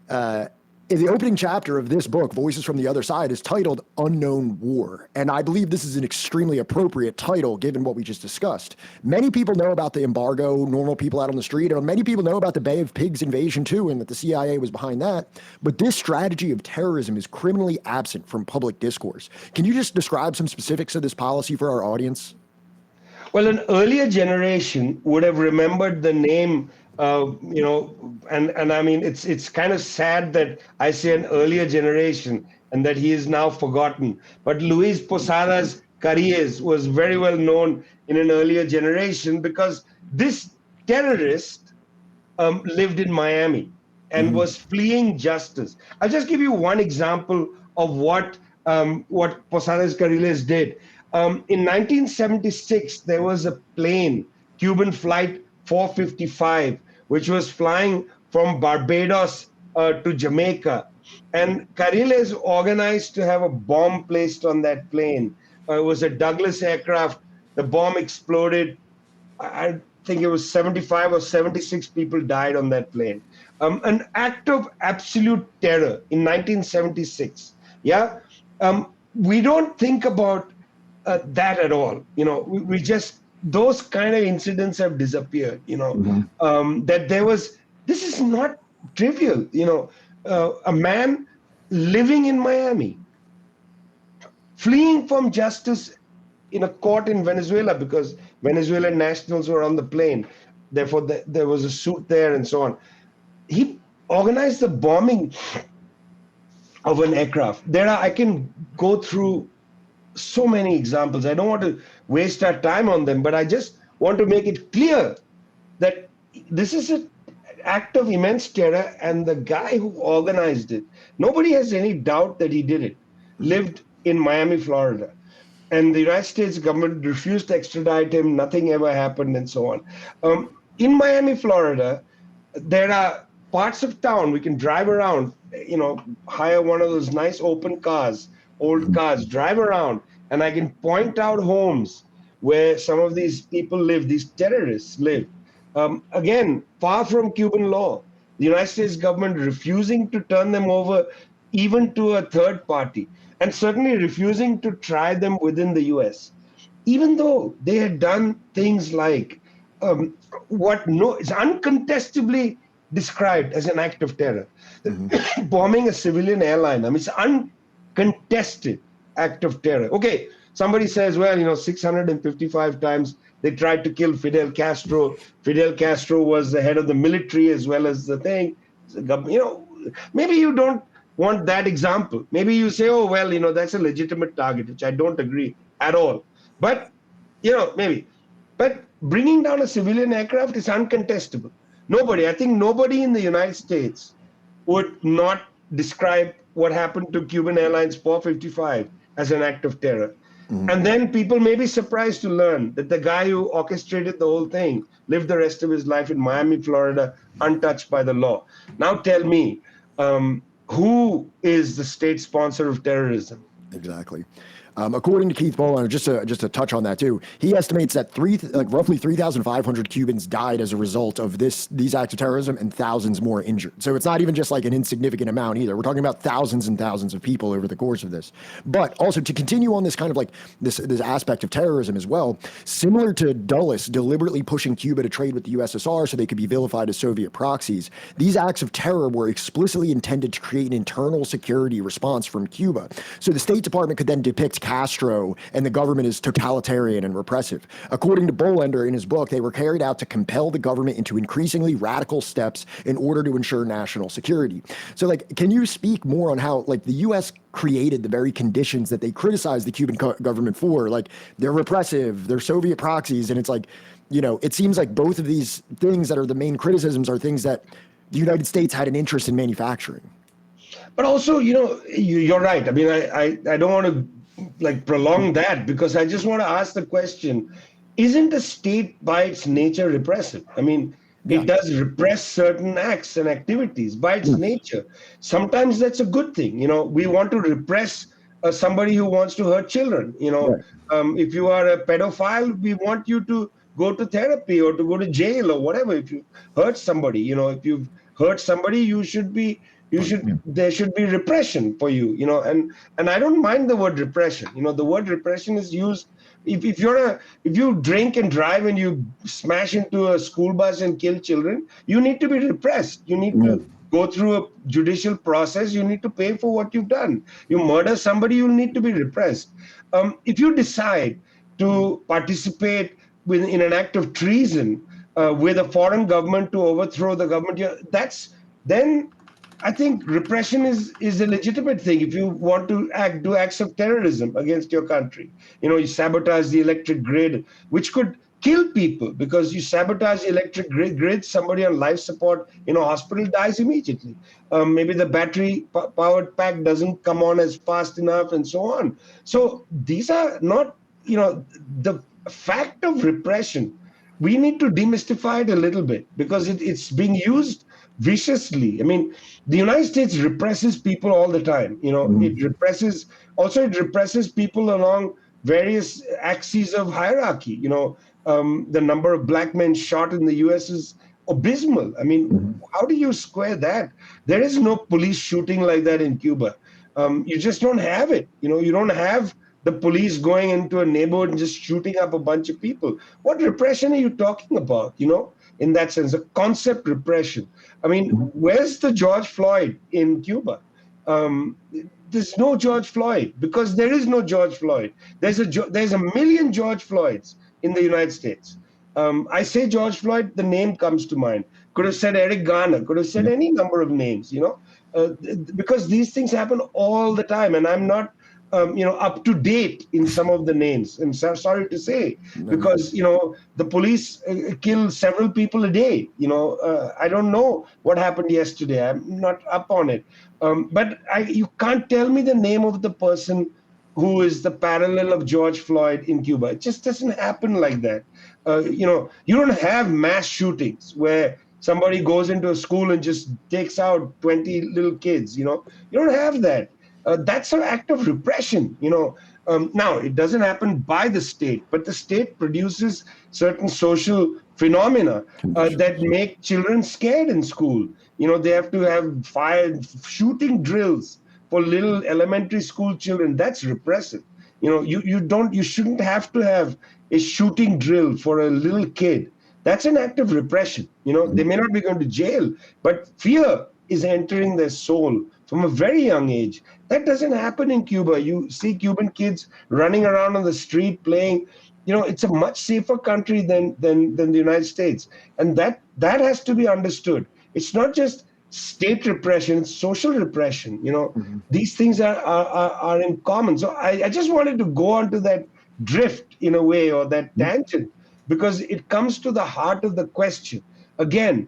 the opening chapter of this book, Voices from the Other Side, is titled Unknown War. And I believe this is an extremely appropriate title given what we just discussed. Many people know about the embargo, normal people out on the street, and many people know about the Bay of Pigs invasion too, and that the CIA was behind that. But this strategy of terrorism is criminally absent from public discourse. Can you just describe some specifics of this policy for our audience? Well, an earlier generation would have remembered the name, and I mean, it's kind of sad that I say an earlier generation and that he is now forgotten. But Luis Posadas Carilles was very well known in an earlier generation because this terrorist lived in Miami and was fleeing justice. I'll just give you one example of what Posadas Carilles did. In 1976, there was a plane, Cuban Flight 455, which was flying from Barbados to Jamaica. And Carilles organized to have a bomb placed on that plane. It was a Douglas aircraft. The bomb exploded. I think it was 75 or 76 people died on that plane. An act of absolute terror in 1976. Yeah. We don't think about that at all. We just, those kind of incidents have disappeared, that this is not trivial, a man living in Miami, fleeing from justice in a court in Venezuela because Venezuelan nationals were on the plane. Therefore, there was a suit there and so on. He organized the bombing of an aircraft. I can go through so many examples. I don't want to waste our time on them, but I just want to make it clear that this is an act of immense terror, and the guy who organized it, nobody has any doubt that he did it, lived in Miami, Florida. And the United States government refused to extradite him. Nothing ever happened and so on. In Miami, Florida, there are parts of town we can drive around, hire one of those nice open cars, old cars, drive around, and I can point out homes where some of these people live, these terrorists live. Again, far from Cuban law. The United States government refusing to turn them over even to a third party, and certainly refusing to try them within the US, even though they had done things like is uncontestably described as an act of terror. Bombing a civilian airline, I mean, it's uncontested act of terror. Okay, somebody says, well, 655 times they tried to kill Fidel Castro. Fidel Castro was the head of the military as well as the thing. Maybe you don't want that example. Maybe you say, oh, well, that's a legitimate target, which I don't agree at all. But, maybe. But bringing down a civilian aircraft is uncontestable. I think nobody in the United States would not describe what happened to Cuban Airlines 455 as an act of terror. And then people may be surprised to learn that the guy who orchestrated the whole thing lived the rest of his life in Miami, Florida, untouched by the law. Now tell me, who is the state sponsor of terrorism? Exactly. According to Keith Bolander, just to touch on that too, he estimates that roughly 3,500 Cubans died as a result of these acts of terrorism, and thousands more injured. So it's not even just like an insignificant amount either. We're talking about thousands and thousands of people over the course of this. But also to continue on this kind of like this aspect of terrorism as well, similar to Dulles deliberately pushing Cuba to trade with the USSR so they could be vilified as Soviet proxies, these acts of terror were explicitly intended to create an internal security response from Cuba. So the State Department could then depict Castro, and the government is totalitarian and repressive. According to Bolender in his book, they were carried out to compel the government into increasingly radical steps in order to ensure national security. So, like, can you speak more on how, like, the U.S. created the very conditions that they criticized the Cuban government for? Like, they're repressive, they're Soviet proxies, and it's like, you know, it seems like both of these things that are the main criticisms are things that the United States had an interest in manufacturing. But also, you know, you're right. I mean, I don't want to like prolong that, because I just want to ask the question, isn't a state by its nature repressive? I mean, it does repress certain acts and activities by its nature. Sometimes that's a good thing. You know, we want to repress somebody who wants to hurt children. You know, if you are a pedophile, we want you to go to therapy or to go to jail or whatever. If you hurt somebody, you know, if you've hurt somebody, there should be repression for you, you know, and I don't mind the word repression. You know, the word repression is used if you drink and drive and you smash into a school bus and kill children, you need to be repressed. You need to go through a judicial process. You need to pay for what you've done. You murder somebody, you need to be repressed. If you decide to participate in an act of treason with a foreign government to overthrow the government, then I think repression is a legitimate thing. If you want to do acts of terrorism against your country, you know, you sabotage the electric grid, which could kill people, because you sabotage the electric grid, somebody on life support in a hospital dies immediately. Maybe the battery powered pack doesn't come on as fast enough, and so on. So these are not, you know, the fact of repression. We need to demystify it a little bit, because it's being used viciously. I mean, the United States represses people all the time. You know, it represses people along various axes of hierarchy. You know, the number of black men shot in the U.S. is abysmal. I mean, how do you square that? There is no police shooting like that in Cuba. You just don't have it. You know, you don't have the police going into a neighborhood and just shooting up a bunch of people. What repression are you talking about? You know, in that sense, a concept repression. I mean, where's the George Floyd in Cuba? There's no George Floyd, because there is no George Floyd. There's a million George Floyds in the United States. I say George Floyd, the name comes to mind. Could have said Eric Garner, could have said any number of names, you know, because these things happen all the time, and I'm not you know, up to date in some of the names. I'm sorry to say, because, you know, the police kill several people a day. You know, I don't know what happened yesterday. I'm not up on it. But you can't tell me the name of the person who is the parallel of George Floyd in Cuba. It just doesn't happen like that. You know, you don't have mass shootings where somebody goes into a school and just takes out 20 little kids. You know, you don't have that. That's an act of repression, you know. Now, it doesn't happen by the state, but the state produces certain social phenomena that make children scared in school. You know, they have to have shooting drills for little elementary school children. That's repressive. You know, you shouldn't have to have a shooting drill for a little kid. That's an act of repression. You know, they may not be going to jail, but fear is entering their soul from a very young age. That doesn't happen in Cuba. You see Cuban kids running around on the street playing. You know, it's a much safer country than the United States. And that has to be understood. It's not just state repression, it's social repression. You know, these things are in common. So I just wanted to go on to that drift in a way, or that tangent, because it comes to the heart of the question. Again,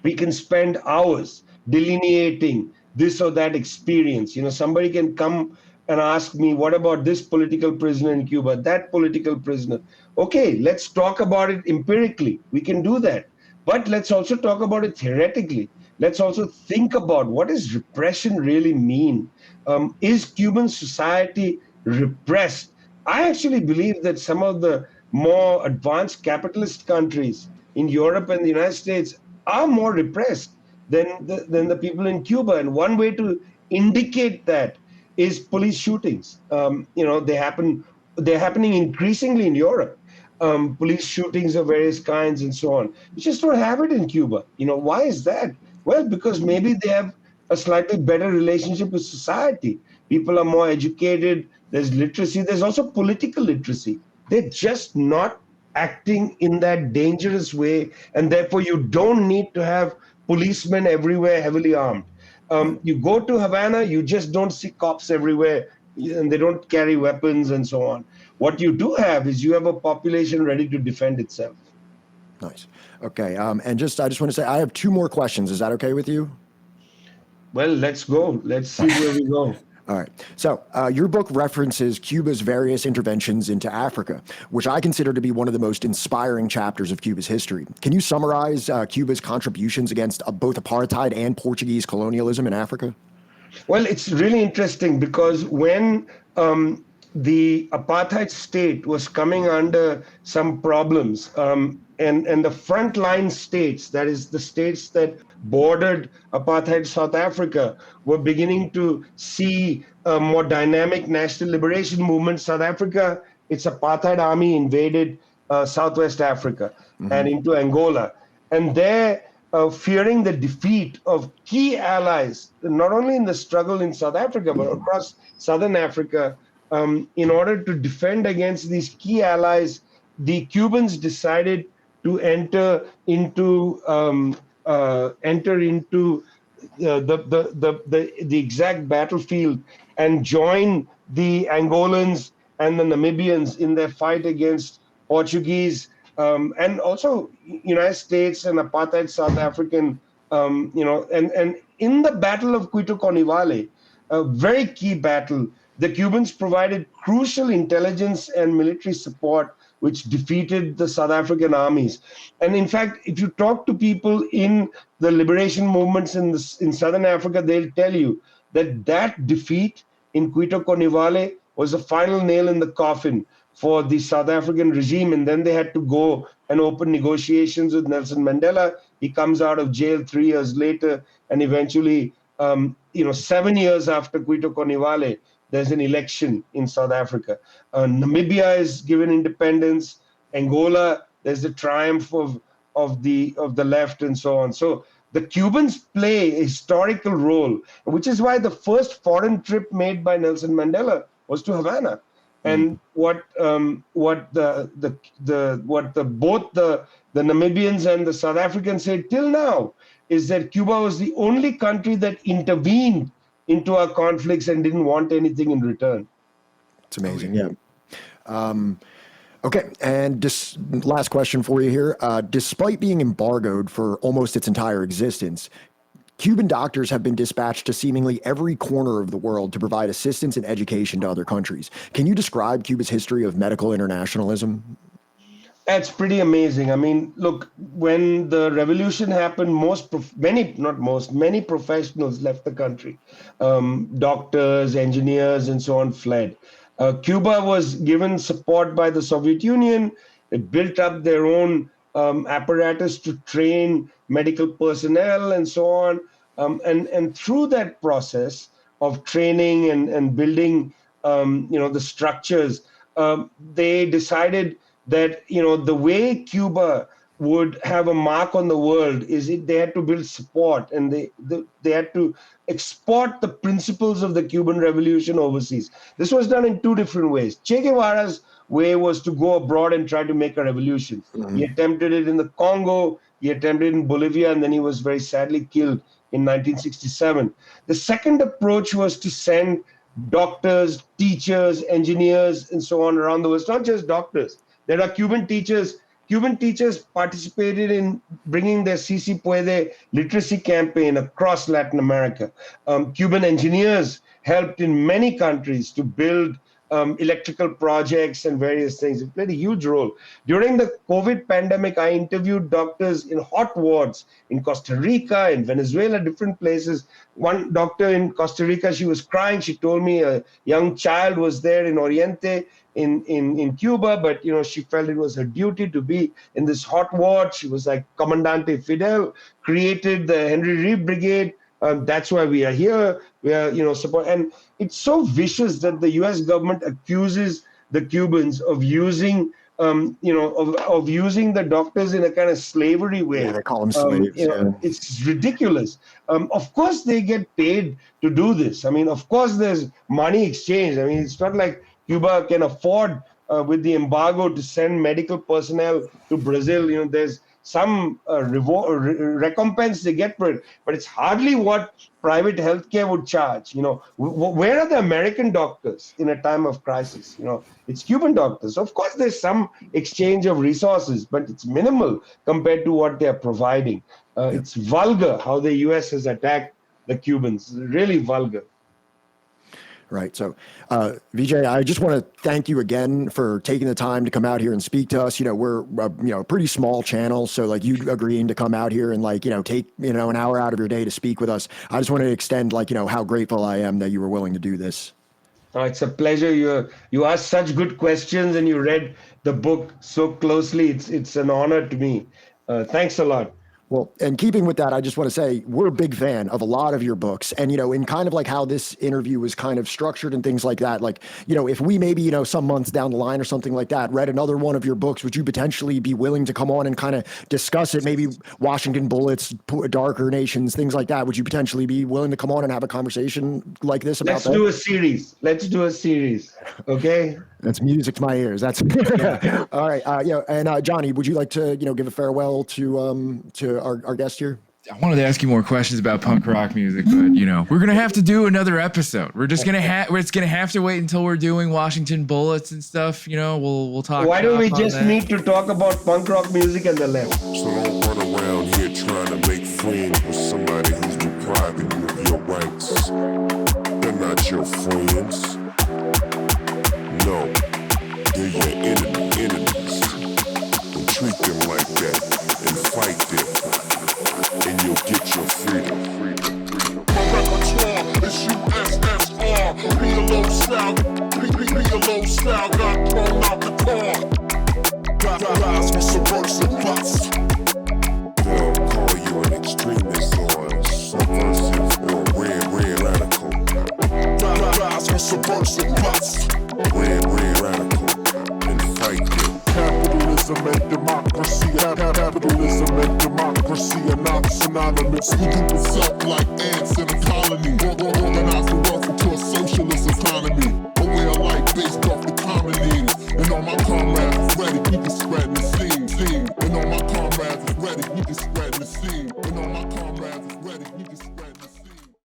we can spend hours delineating this or that experience. You know, somebody can come and ask me, what about this political prisoner in Cuba, that political prisoner? Okay, let's talk about it empirically. We can do that. But let's also talk about it theoretically. Let's also think about, what does repression really mean? Is Cuban society repressed? I actually believe that some of the more advanced capitalist countries in Europe and the United States are more repressed than the people in Cuba. And one way to indicate that is police shootings. You know, they're happening increasingly in Europe. Police shootings of various kinds and so on. You just don't have it in Cuba. You know, why is that? Well, because maybe they have a slightly better relationship with society. People are more educated. There's literacy. There's also political literacy. They're just not acting in that dangerous way, and therefore you don't need to have policemen everywhere heavily armed. You go to Havana, you just don't see cops everywhere, and they don't carry weapons and so on. What you do have is you have a population ready to defend itself. Nice. Okay. And I just want to say, I have two more questions. Is that okay with you? Well, let's go. Let's see where we go. All right. So your book references Cuba's various interventions into Africa, which I consider to be one of the most inspiring chapters of Cuba's history. Can you summarize Cuba's contributions against both apartheid and Portuguese colonialism in Africa? Well, it's really interesting because when the apartheid state was coming under some problems, and the frontline states, that is the states that bordered apartheid South Africa, were beginning to see a more dynamic national liberation movement. South Africa, its apartheid army invaded Southwest Africa and into Angola. And there, fearing the defeat of key allies, not only in the struggle in South Africa, but across Southern Africa, in order to defend against these key allies, the Cubans decided to enter into the exact battlefield and join the Angolans and the Namibians in their fight against Portuguese and also United States and apartheid South African, and in the Battle of Quito Conivale, a very key battle, the Cubans provided crucial intelligence and military support which defeated the South African armies. And in fact, if you talk to people in the liberation movements in Southern Africa, they'll tell you that defeat in Quito Conivale was the final nail in the coffin for the South African regime. And then they had to go and open negotiations with Nelson Mandela. He comes out of jail 3 years later, and eventually, 7 years after Quito Conivale, there's an election in South Africa. Namibia is given independence. Angola, there's the triumph of the left and so on. So the Cubans play a historical role, which is why the first foreign trip made by Nelson Mandela was to Havana. And what both the Namibians and the South Africans said till now is that Cuba was the only country that intervened into our conflicts and didn't want anything in return. It's amazing, yeah. Okay, and just last question for you here. Despite being embargoed for almost its entire existence, Cuban doctors have been dispatched to seemingly every corner of the world to provide assistance and education to other countries. Can you describe Cuba's history of medical internationalism? That's pretty amazing. I mean, look, when the revolution happened, many professionals left the country. Doctors, engineers, and so on fled. Cuba was given support by the Soviet Union. It built up their own apparatus to train medical personnel and so on. And through that process of training and building, the structures, they decided that the way Cuba would have a mark on the world is they had to build support, and they had to export the principles of the Cuban Revolution overseas. This was done in two different ways. Che Guevara's way was to go abroad and try to make a revolution. He attempted it in the Congo, he attempted it in Bolivia, and then he was very sadly killed in 1967. The second approach was to send doctors, teachers, engineers, and so on around the world. It's not just doctors. There are Cuban teachers. Cuban teachers participated in bringing their Si Si Puede literacy campaign across Latin America. Cuban engineers helped in many countries to build electrical projects and various things. It played a huge role. During the COVID pandemic, I interviewed doctors in hot wards in Costa Rica, in Venezuela, different places. One doctor in Costa Rica, she was crying. She told me a young child was there in Oriente, in Cuba, but she felt it was her duty to be in this hot ward. She was like Comandante Fidel, created the Henry Reeve Brigade. That's why we are here. We are, support. And it's so vicious that the U.S. government accuses the Cubans of using of using the doctors in a kind of slavery way. Yeah, they call them slaves. It's ridiculous. Of course, they get paid to do this. I mean, of course, there's money exchange. I mean, it's not like Cuba can afford, with the embargo, to send medical personnel to Brazil. There's some recompense they get for it, but it's hardly what private healthcare would charge. Where are the American doctors in a time of crisis? It's Cuban doctors. Of course, there's some exchange of resources, but it's minimal compared to what they're providing. It's vulgar how the U.S. has attacked the Cubans. Really vulgar. Right. So, Vijay, I just want to thank you again for taking the time to come out here and speak to us. We're a pretty small channel, so like you agreeing to come out here and take an hour out of your day to speak with us. I just want to extend how grateful I am that you were willing to do this. Oh, it's a pleasure. You asked such good questions and you read the book so closely. It's an honor to me. Thanks a lot. Well, and keeping with that, I just want to say we're a big fan of a lot of your books. And, in kind of like how this interview was kind of structured and things like that, if we maybe, some months down the line or something like that, read another one of your books, would you potentially be willing to come on and kind of discuss it? Maybe Washington Bullets, Darker Nations, things like that. Would you potentially be willing to come on and have a conversation like this about that? Let's do a series. Okay. That's music to my ears. That's all right. And Johnny, would you like to, give a farewell to our guest here? I wanted to ask you more questions about punk rock music, but we're gonna have to do another episode. We're just gonna it's gonna have to wait until we're doing Washington Bullets and stuff. We'll talk. Why don't we just meet to talk about punk rock music and the left? So don't run around here trying to make friends with somebody who's depriving you of your rights. They're not your friends. No, they're your enemies. Don't treat them like that and fight them, and you'll get your freedom. My repertoire is USSR. Be-a-low style, got thrown out the car. Rise with subversive plots. They'll call you an extremist or subversive or red radical. Rise with subversive plots. Red radical, and fight them. Capitalism and democracy, capitalism and democracy are not synonymous. We do what's up like ants in a colony. Organize the wealth into a socialist economy. A way of life based off the communities. And all my comrades is ready, we can spread the scene. And all my comrades is ready, we can spread the scene. And all my comrades